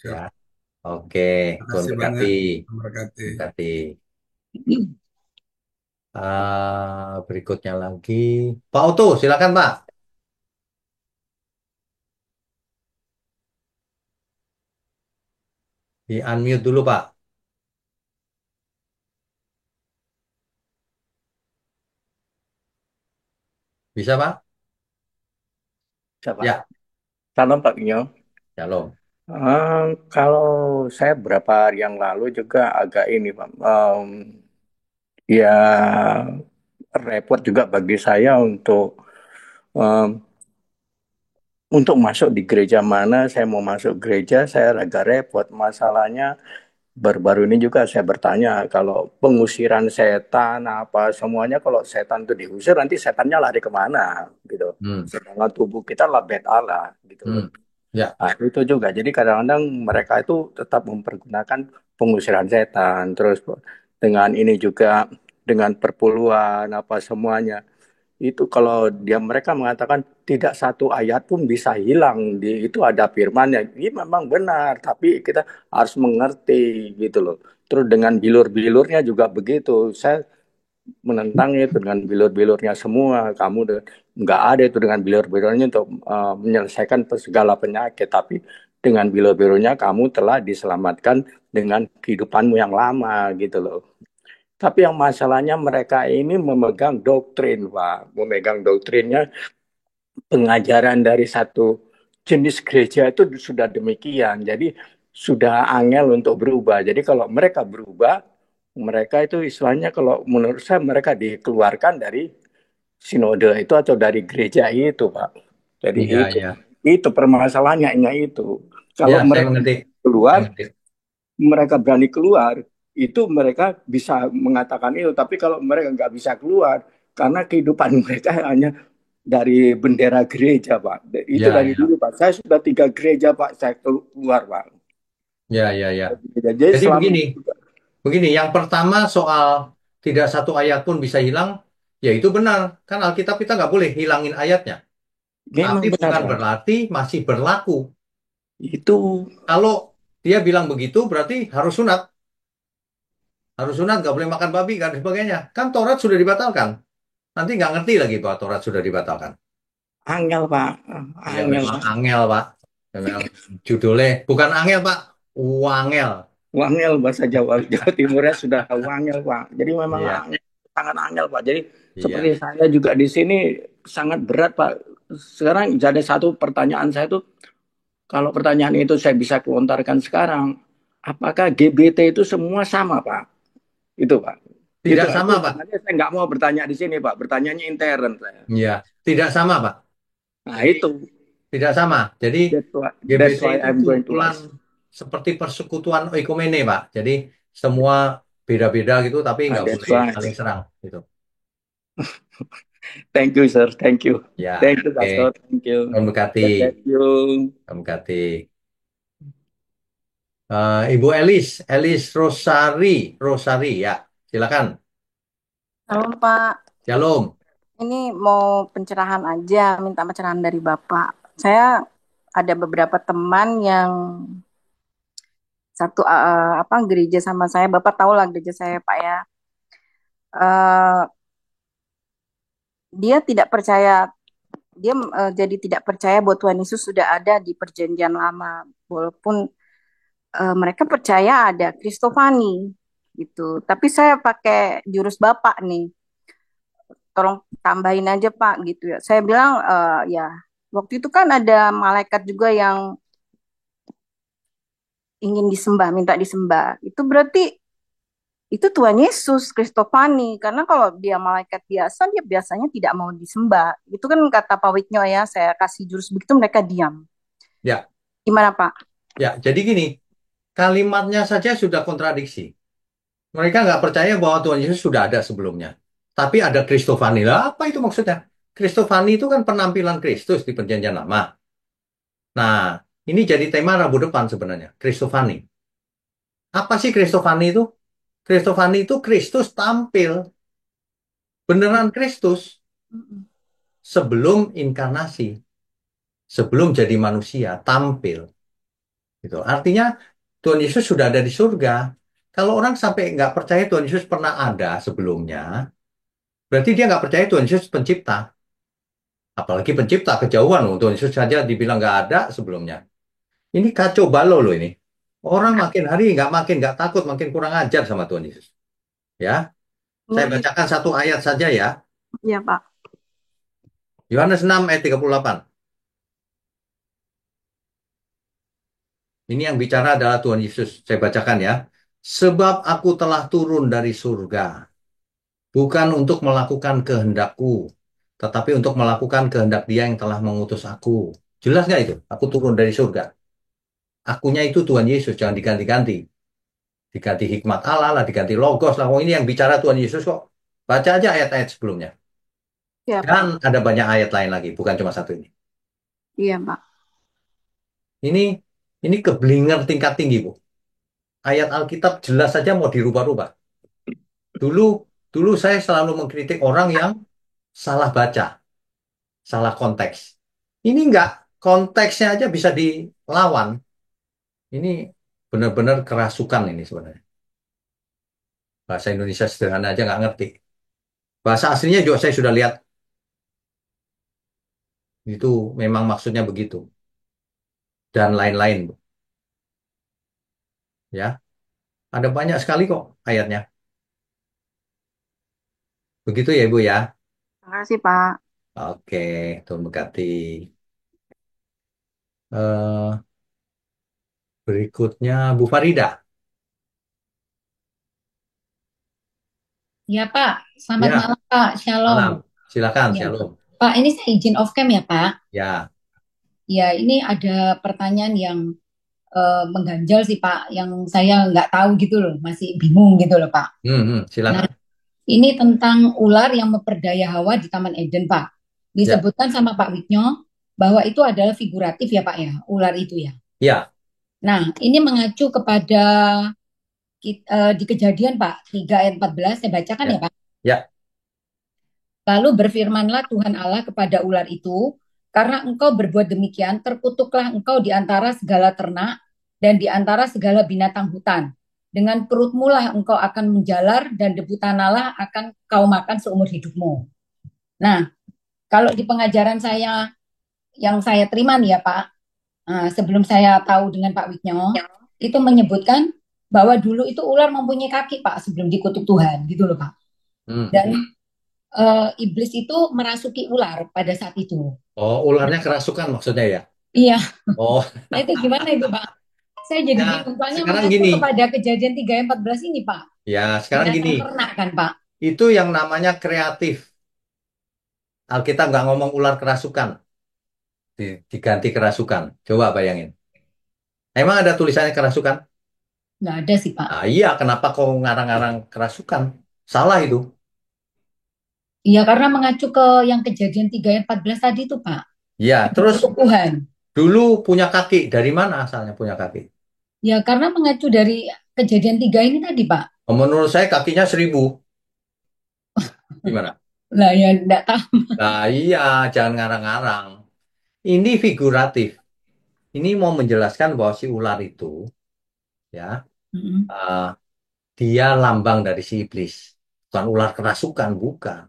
Ya. Siap. Oke, Terima Tuhan kasih berkati. banyak. Terima kasih. Berkati. Berikutnya lagi. Pak Oto, silakan Pak. Di unmute dulu Pak. Bisa Pak? Siapa? Ya, Salam Pak Bino. shalom. Kalau saya beberapa hari yang lalu juga agak ini Pak, ya repot juga bagi saya em, untuk masuk di gereja mana. Saya mau masuk gereja, saya agak repot. Masalahnya baru-baru ini juga saya bertanya kalau pengusiran setan apa semuanya kalau setan itu diusir nanti setannya lari kemana gitu. Hmm, Sedangkan tubuh kita lah bait Allah gitu loh. hmm. Ya, Nah, itu juga. Jadi kadang-kadang mereka itu tetap mempergunakan pengusiran setan. Terus dengan ini juga dengan perpuluhan apa semuanya. Itu kalau dia mereka mengatakan tidak satu ayat pun bisa hilang. Itu ada firmannya. Ini memang benar, tapi kita harus mengerti gitu loh. Terus dengan bilur-bilurnya juga begitu. Saya menentang itu dengan bilur-bilurnya semua. Nggak ada itu dengan bilur-bilurnya untuk menyelesaikan segala penyakit, tapi dengan bilur-bilurnya kamu telah diselamatkan dengan kehidupanmu yang lama gitu loh. Tapi yang masalahnya mereka ini memegang doktrin, Pak. Memegang doktrinnya pengajaran dari satu jenis gereja itu sudah demikian. Jadi sudah angel untuk berubah. Jadi kalau mereka berubah, mereka itu istilahnya kalau menurut saya mereka dikeluarkan dari sinode itu atau dari gereja itu, Pak. Jadi iya, iya. itu permasalahannya itu. Ya, Kalau saya mereka mengerti. Saya keluar, mengerti. mereka berani keluar, itu mereka bisa mengatakan itu. Tapi kalau mereka nggak bisa keluar, karena kehidupan mereka hanya dari bendera gereja, Pak. Itu Ya, dari ya. dulu, Pak. Saya sudah 3 gereja, Pak. Saya keluar, Pak. Ya, ya, ya. Jadi Jadi selama begini, begini. Yang pertama soal tidak satu ayat pun bisa hilang. Ya itu benar. Kan Alkitab kita nggak boleh hilangin ayatnya. Memang Tapi benar, bukan Pak. berarti masih berlaku. Itu Kalau dia bilang begitu, berarti harus sunat. Harus sunat, nggak boleh makan babi, dan sebagainya. Kan Taurat sudah dibatalkan. Nanti nggak ngerti lagi bahwa Taurat sudah dibatalkan. angel, Pak. Ya Angel, memang Pak. angel, Pak. Memang judulnya bukan angel, Pak. Wangel. Wangel bahasa Jawa Jawa Timurnya sudah wangel, Pak. Jadi memang Iya, angel, sangat angel, Pak. Jadi iya. seperti saya juga di sini sangat berat, Pak. Sekarang jadi satu pertanyaan saya tuh, kalau pertanyaan itu saya bisa lontarkan sekarang, apakah GBT itu semua sama, Pak? Itu, Pak. Itu, Tidak sama, Pak. sebenarnya saya nggak mau bertanya di sini, Pak. Bertanyanya intern saya. Iya, tidak sama, Pak. Nah, itu. Tidak sama. Jadi That's GBT why itu I'm going to kumpulan ask. seperti persekutuan oikumene, Pak. Jadi semua beda-beda gitu, tapi nggak That's boleh right. saling serang gitu. Thank you, sir. Thank you. Ya, Thank you, oke. Pastor. Thank you. Om Bekati, Thank you. Om Bekati. Ibu Elis Rosari, ya, silakan. Halo Pak, Shalom. ini mau pencerahan aja, minta pencerahan dari Bapak. Saya ada beberapa teman yang satu gereja sama saya. Bapak tahu lah gereja saya Pak ya. Eh, dia tidak percaya, dia jadi tidak percaya bahwa Tuhan Yesus sudah ada di Perjanjian Lama, walaupun mereka percaya ada Kristofani gitu. Tapi saya pakai jurus Bapak nih. Tolong tambahin aja Pak gitu ya. Saya bilang ya waktu itu kan ada malaikat juga yang ingin disembah, minta disembah. Itu berarti itu Tuhan Yesus Kristofani karena kalau dia malaikat biasa dia biasanya tidak mau disembah. Itu kan kata Pak Witnyo ya, saya kasih jurus begitu mereka diam. Ya, Gimana Pak? ya. Jadi gini, kalimatnya saja sudah kontradiksi. Mereka nggak percaya bahwa Tuhan Yesus sudah ada sebelumnya. Tapi ada Kristofani. Lah, apa itu maksudnya? Kristofani itu kan penampilan Kristus di Perjanjian Lama. Nah, ini jadi tema Rabu depan sebenarnya, Kristofani. Apa sih Kristofani itu? Kristofani itu Kristus tampil, beneran Kristus sebelum inkarnasi, sebelum jadi manusia, tampil. Gitu. Artinya Tuhan Yesus sudah ada di surga. Kalau orang sampai nggak percaya Tuhan Yesus pernah ada sebelumnya, berarti dia nggak percaya Tuhan Yesus pencipta. Apalagi pencipta kejauhan loh. Tuhan Yesus saja dibilang nggak ada sebelumnya. Ini kacau balau loh ini. Orang makin hari nggak takut, makin kurang ajar sama Tuhan Yesus. Ya, saya bacakan satu ayat saja ya. Iya Pak. Yohanes 6 ayat 38. Ini yang bicara adalah Tuhan Yesus. Saya bacakan ya. Sebab aku telah turun dari surga, bukan untuk melakukan kehendakku, tetapi untuk melakukan kehendak Dia yang telah mengutus aku. Jelas nggak itu? Aku turun dari surga. Akunya itu Tuhan Yesus, jangan diganti-ganti. Diganti hikmat Allah lah, diganti logos lah. Oh, ini yang bicara Tuhan Yesus kok. Baca aja ayat-ayat sebelumnya. Iya Dan Pak. ada banyak ayat lain lagi, bukan cuma satu ini. Iya Pak. Ini ini keblinger tingkat tinggi, Bu. Ayat Alkitab jelas saja mau dirubah-rubah. Dulu dulu saya selalu mengkritik orang yang salah baca, salah konteks. Ini enggak, konteksnya aja bisa dilawan. Ini benar-benar kerasukan ini sebenarnya. Bahasa Indonesia sederhana aja nggak ngerti. Bahasa aslinya juga saya sudah lihat. Itu memang maksudnya begitu. Dan lain-lain, Bu. Ya, ada banyak sekali kok ayatnya. Begitu ya, Ibu ya. Terima kasih Pak. Oke, Tuhan berkati. Eh, berikutnya Bu Farida. Ya Pak, selamat Ya, malam Pak, Shalom. malam. Silakan, Ya. Shalom. Pak, ini saya izin off cam ya Pak. Ya, Ya, ini ada pertanyaan yang mengganjal sih Pak, yang saya nggak tahu gitu loh, masih bingung gitu loh Pak. Nah, silakan. ini tentang ular yang memperdaya Hawa di Taman Eden Pak. Ya, Disebutkan sama Pak Witnyo bahwa itu adalah figuratif ya Pak ya, ular itu ya. ya, Nah, ini mengacu kepada di Kejadian Pak 3 ayat 14, saya bacakan ya, ya Pak. ya, Lalu berfirmanlah Tuhan Allah kepada ular itu, karena engkau berbuat demikian, terkutuklah engkau di antara segala ternak dan di antara segala binatang hutan. Dengan perutmu lah engkau akan menjalar dan debu tanahlah akan kau makan seumur hidupmu. Nah, kalau di pengajaran saya yang saya terima nih ya Pak, sebelum saya tahu dengan Pak Wiknyo, itu menyebutkan bahwa dulu itu ular mempunyai kaki Pak sebelum dikutuk Tuhan, gitu loh Pak. Dan iblis itu merasuki ular pada saat itu. Oh, ularnya kerasukan maksudnya ya? Iya. Oh, Nah itu gimana itu Pak? Saya jadi ya bingung, soalnya sekarang mengacu gini. kepada kejadian 3 ayat 14 ini Pak. Ya, sekarang Binatang gini. ternak kan Pak? Itu yang namanya kreatif. Alkitab nggak ngomong ular kerasukan. Diganti kerasukan. Coba bayangin. Emang ada tulisannya kerasukan? Nggak ada sih Pak. Nah, iya, kenapa kau ngarang-ngarang kerasukan? Salah itu. Iya karena mengacu ke yang kejadian 3 ayat 14 tadi tuh Pak. Ya, terus Untuk Tuhan. dulu punya kaki. Dari mana asalnya punya kaki? Ya karena mengacu dari kejadian 3 ini tadi Pak. Menurut saya kakinya 1000. Gimana? Lah ya enggak tahu. Nah, iya, jangan ngarang-ngarang. Ini figuratif. Ini mau menjelaskan bahwa si ular itu, ya, uh, dia lambang dari si iblis. Bukan ular kerasukan, bukan.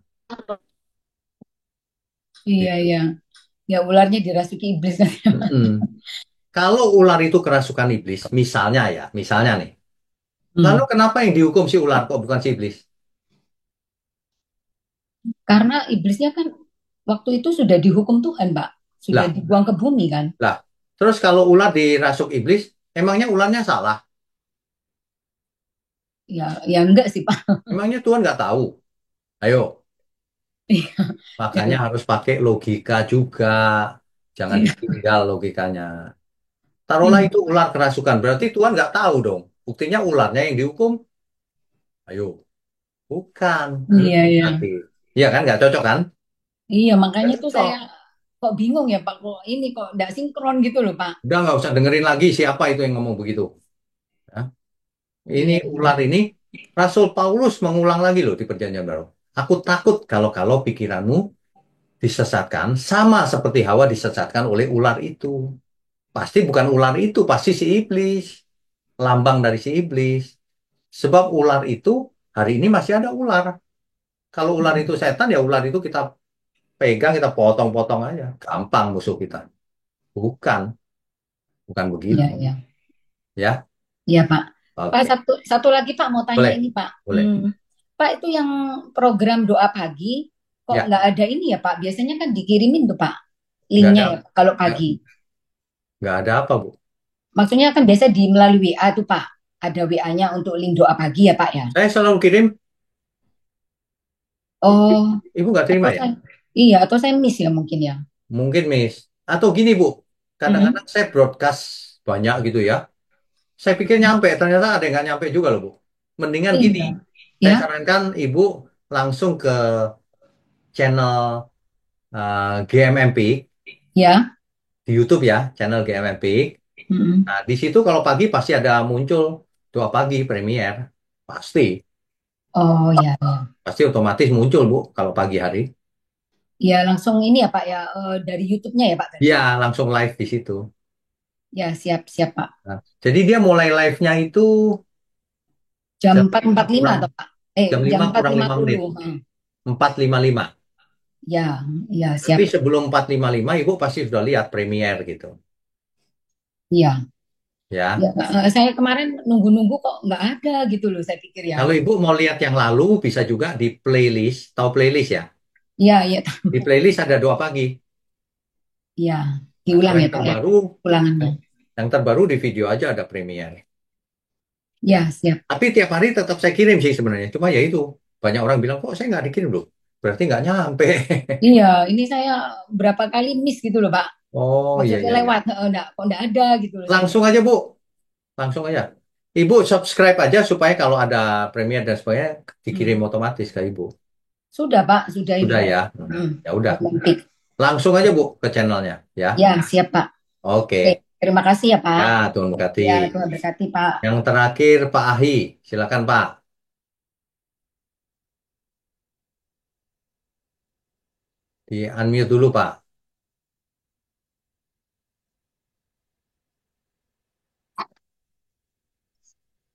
Iya, iya. Ya ularnya dirasuki iblis kan. Kalau ular itu kerasukan iblis, misalnya nih. Lalu kenapa yang dihukum si ular kok bukan si iblis? Karena iblisnya kan waktu itu sudah dihukum Tuhan, Pak. Sudah Lah. dibuang ke bumi kan. Lah, terus kalau ular dirasuk iblis, emangnya ularnya salah? Ya, ya enggak sih, Pak. Emangnya Tuhan nggak tahu? Ayo. Makanya harus pakai logika juga. Jangan ditinggal logikanya. Taruhlah itu ular kerasukan. Berarti Tuhan nggak tahu dong. Buktinya ularnya yang dihukum. Ayo. Bukan. Iya, iya. Iya kan? Nggak cocok kan? Iya, makanya tuh saya kok bingung ya Pak. Kok ini kok nggak sinkron gitu loh Pak. Udah nggak usah dengerin lagi siapa itu yang ngomong begitu. Ya. Ini ular ini, Rasul Paulus mengulang lagi loh di Perjanjian Baru. Aku takut kalau pikiranmu disesatkan sama seperti Hawa disesatkan oleh ular itu. Pasti bukan ular itu, pasti si iblis. Lambang dari si iblis. Sebab ular itu, hari ini masih ada ular. Kalau ular itu setan, ya ular itu kita pegang, kita potong-potong aja. Gampang musuh kita. Bukan. Bukan begitu. Iya, iya. Ya? Iya Pak. Oke. Pak, satu lagi Pak mau tanya Boleh. ini Pak. Boleh. Pak itu yang program doa pagi kok Ya. nggak ada ini ya Pak? Biasanya kan dikirimin tuh Pak linknya ya kalau pagi. Nggak ada apa Bu? Maksudnya kan biasa di melalui WA tuh Pak. Ada WA-nya untuk link doa pagi ya Pak ya? Saya selalu kirim. Oh. Ibu nggak terima ya? Iya, atau saya miss ya mungkin ya. Mungkin miss. Atau gini Bu, kadang-kadang saya broadcast banyak gitu ya. Saya pikir nyampe, ternyata ada yang nggak nyampe juga loh Bu. Mendingan gini, saya sarankan Ibu langsung ke channel GMMP. Ya. Di YouTube ya, channel GMMP. Nah, di situ kalau pagi pasti ada muncul doa pagi premier. Pasti. Oh ya, ya. Pasti otomatis muncul Bu kalau pagi hari. Ya langsung ini ya Pak ya, dari YouTube-nya ya Pak? Iya, langsung live di situ. Ya, siap Pak. Nah, jadi dia mulai live-nya itu jam 4.45 atau Pak? Jam 5 kurang 5 menit. 4.55. Ya, ya siap. Tapi sebelum 4.55 Ibu pasti sudah lihat premier gitu. Iya. Ya. Saya kemarin nunggu-nunggu kok nggak ada gitu loh, saya pikir ya. Kalau Ibu mau lihat yang lalu bisa juga di playlist, tahu playlist ya? Iya, iya. Di playlist ada doa pagi. Iya, diulang ya Pak. Terbaru, ulangannya. Yang terbaru di video aja ada premier. Ya, siap. Tapi tiap hari tetap saya kirim sih sebenarnya. Cuma ya itu, banyak orang bilang kok saya nggak dikirim loh. Berarti nggak nyampe. Iya, ini saya berapa kali miss gitu loh Pak. Oh iya, maksudnya iya. lewat, kok nggak ada gitu loh. Langsung aja Bu, langsung aja. Ibu subscribe aja supaya kalau ada premier dan sebagainya dikirim otomatis ke Ibu. Sudah Pak, sudah Ibu. Sudah ya. Ya udah. Langsung aja Bu ke channelnya ya. Ya, siap Pak. Oke. Terima kasih ya Pak. Ya, Tuhan berkati. Ya, Tuhan berkati Pak. Yang terakhir Pak Ahi, silakan Pak. Di unmute dulu, Pak.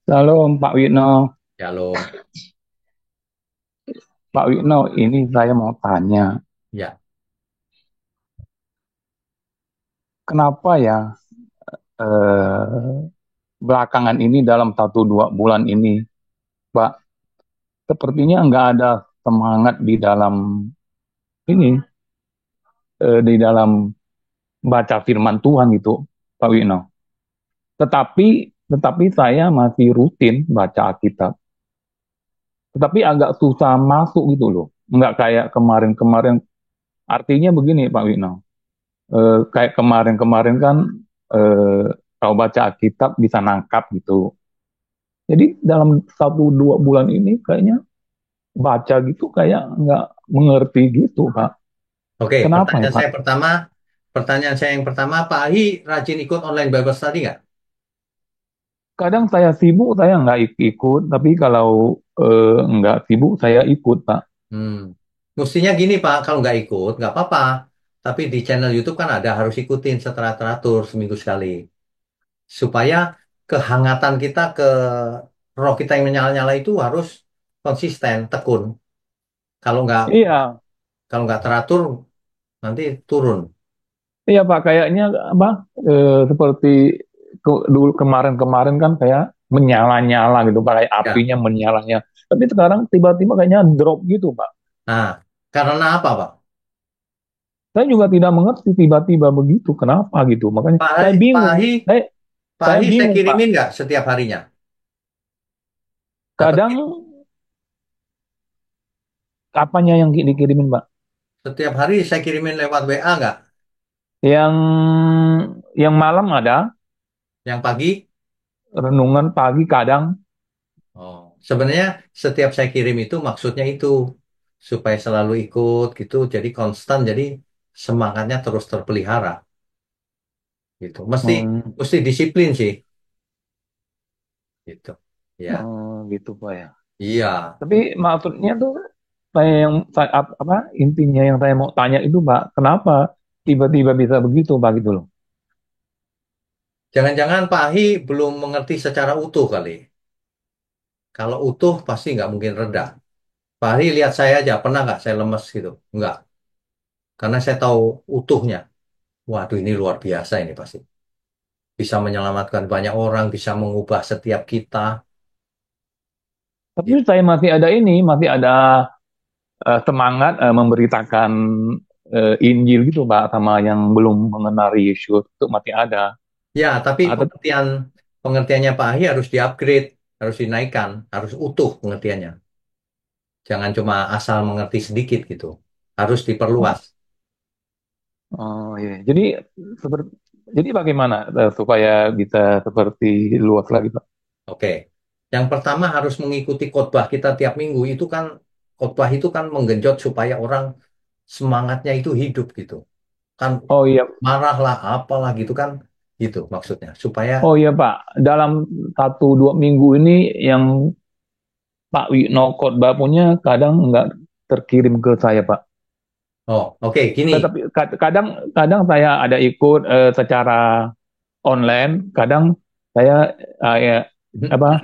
Shalom Pak Witno. Shalom. Pak Witno, ini saya mau tanya, Ya, kenapa ya eh, belakangan ini dalam 1-2 bulan ini, Pak, sepertinya nggak ada semangat di dalam ini, di dalam baca firman Tuhan gitu, Pak Witno. Tetapi, tetapi saya masih rutin baca Alkitab, tetapi agak susah masuk gitu loh. Nggak kayak kemarin-kemarin. Artinya begini, Pak Witno. Kayak kemarin-kemarin kan kalau baca Alkitab bisa nangkap gitu. Jadi dalam 1-2 bulan ini kayaknya baca gitu kayak nggak mengerti gitu, Pak. oke. Kenapa ya, Pak? Pertanyaan saya yang pertama, Pak Ahi rajin ikut online Bible study nggak? Kadang saya sibuk saya nggak ikut, tapi kalau nggak sibuk saya ikut, Pak. Mestinya gini, Pak, kalau nggak ikut, nggak apa-apa. Tapi di channel YouTube kan ada, harus ikutin secara teratur seminggu sekali. Supaya kehangatan kita ke roh kita yang menyala-nyala itu harus konsisten, tekun. Kalau nggak Iya, kalau nggak teratur, nanti turun. iya Pak. Kayaknya apa? Seperti dulu kemarin-kemarin kan kayak menyala-nyala gitu, Pak. Kayak Ya. apinya menyalanya. Tapi sekarang tiba-tiba kayaknya drop gitu, Pak. Nah, karena apa, Pak? Saya juga tidak mengerti tiba-tiba begitu. Kenapa gitu? Makanya Pak saya Ahi, Pak bingung. Ahi, Saya, Pak saya Ahi saya bingung, Pak. kirimin nggak setiap harinya? Atau Kadang apanya yang dikirimin, Pak? setiap hari saya kirimin lewat WA nggak? Yang yang malam ada Yang pagi? renungan pagi kadang. Oh, sebenarnya setiap saya kirim itu maksudnya itu supaya selalu ikut gitu, jadi konstan, jadi semangatnya terus terpelihara gitu. Mesti Hmm, mesti disiplin sih gitu. Ya, gitu, Pak ya. iya. Tapi maksudnya tuh apa intinya yang saya mau tanya itu, Pak, kenapa tiba-tiba bisa begitu, Pak gitu loh. Jangan-jangan Pak Ahi belum mengerti secara utuh kali. Kalau utuh pasti nggak mungkin reda. Pak Ahi lihat saya aja, pernah nggak saya lemes gitu? Nggak, karena saya tahu utuhnya. Waduh, ini luar biasa ini pasti. Bisa menyelamatkan banyak orang, bisa mengubah setiap kita. Tapi Gitu. saya masih ada semangat memberitakan Injil gitu, Pak, sama yang belum mengenal Yesus itu masih ada. Ya, tapi Atau pengertiannya Pak Ahi harus di-upgrade, harus dinaikkan, harus utuh pengertiannya. Jangan cuma asal mengerti sedikit gitu. Harus diperluas. oh iya. Seperti jadi bagaimana supaya bisa seperti luas lagi, Pak? Oke. Yang pertama harus mengikuti khotbah kita tiap minggu. Itu kan khotbah itu kan menggenjot supaya orang semangatnya itu hidup gitu. Kan Oh iya, marahlah apalah gitu kan, gitu maksudnya. Supaya oh iya Pak. Dalam 1-2 minggu ini yang Pak Wino khotbah punya kadang nggak terkirim ke saya, Pak. oke, gini. Tetapi kadang kadang saya ada ikut secara online, kadang saya ya, apa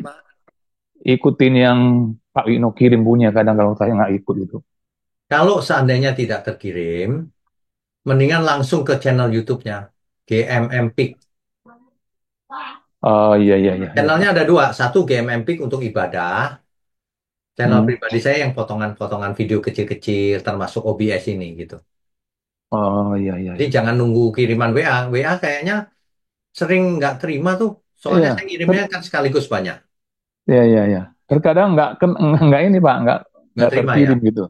ikutin yang Pak Wino kirim punya. Kadang kalau saya nggak ikut itu. Kalau seandainya tidak terkirim, mendingan langsung ke channel YouTube-nya GMM Peak. Oh iya iya iya iya Channelnya Pak. ada dua, satu GMM Peak untuk ibadah, channel Hmm. pribadi saya yang potongan-potongan video kecil-kecil termasuk OBS ini gitu. Oh iya iya Jadi iya. jangan nunggu kiriman WA. WA kayaknya sering nggak terima tuh. Soalnya Iya, saya kirimnya kan sekaligus banyak. iya iya iya. Gitu. Terkadang nggak ini Pak, Nggak nggak terima ya. terkirim gitu.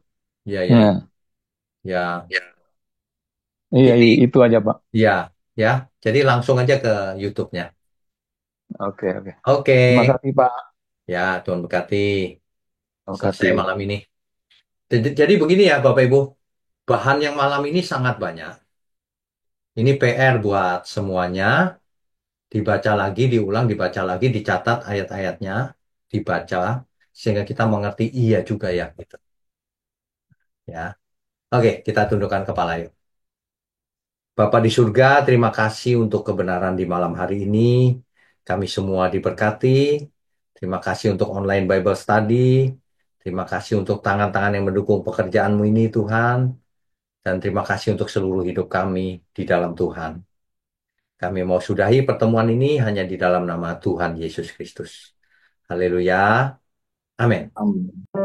Iya, iya, Ya, iya. Ya, iya, ini itu aja Pak. ya, ya. Jadi langsung aja ke YouTube-nya. Oke oke. Oke. Terima kasih Pak. Ya, Tuhan berkati. Terima Selesai kasih. malam ini. Jadi begini ya Bapak Ibu. Bahan yang malam ini sangat banyak. Ini PR buat semuanya. Dibaca lagi, diulang, dibaca lagi, dicatat ayat-ayatnya, dibaca sehingga kita mengerti iya juga ya gitu. Ya. Oke, kita tundukkan kepala yuk. Bapa di surga, terima kasih untuk kebenaran di malam hari ini. Kami semua diberkati. Terima kasih untuk online Bible Study. Terima kasih untuk tangan-tangan yang mendukung pekerjaanmu ini, Tuhan. Dan terima kasih untuk seluruh hidup kami di dalam Tuhan. Kami mau sudahi pertemuan ini hanya di dalam nama Tuhan Yesus Kristus. Haleluya. Amin. Amin.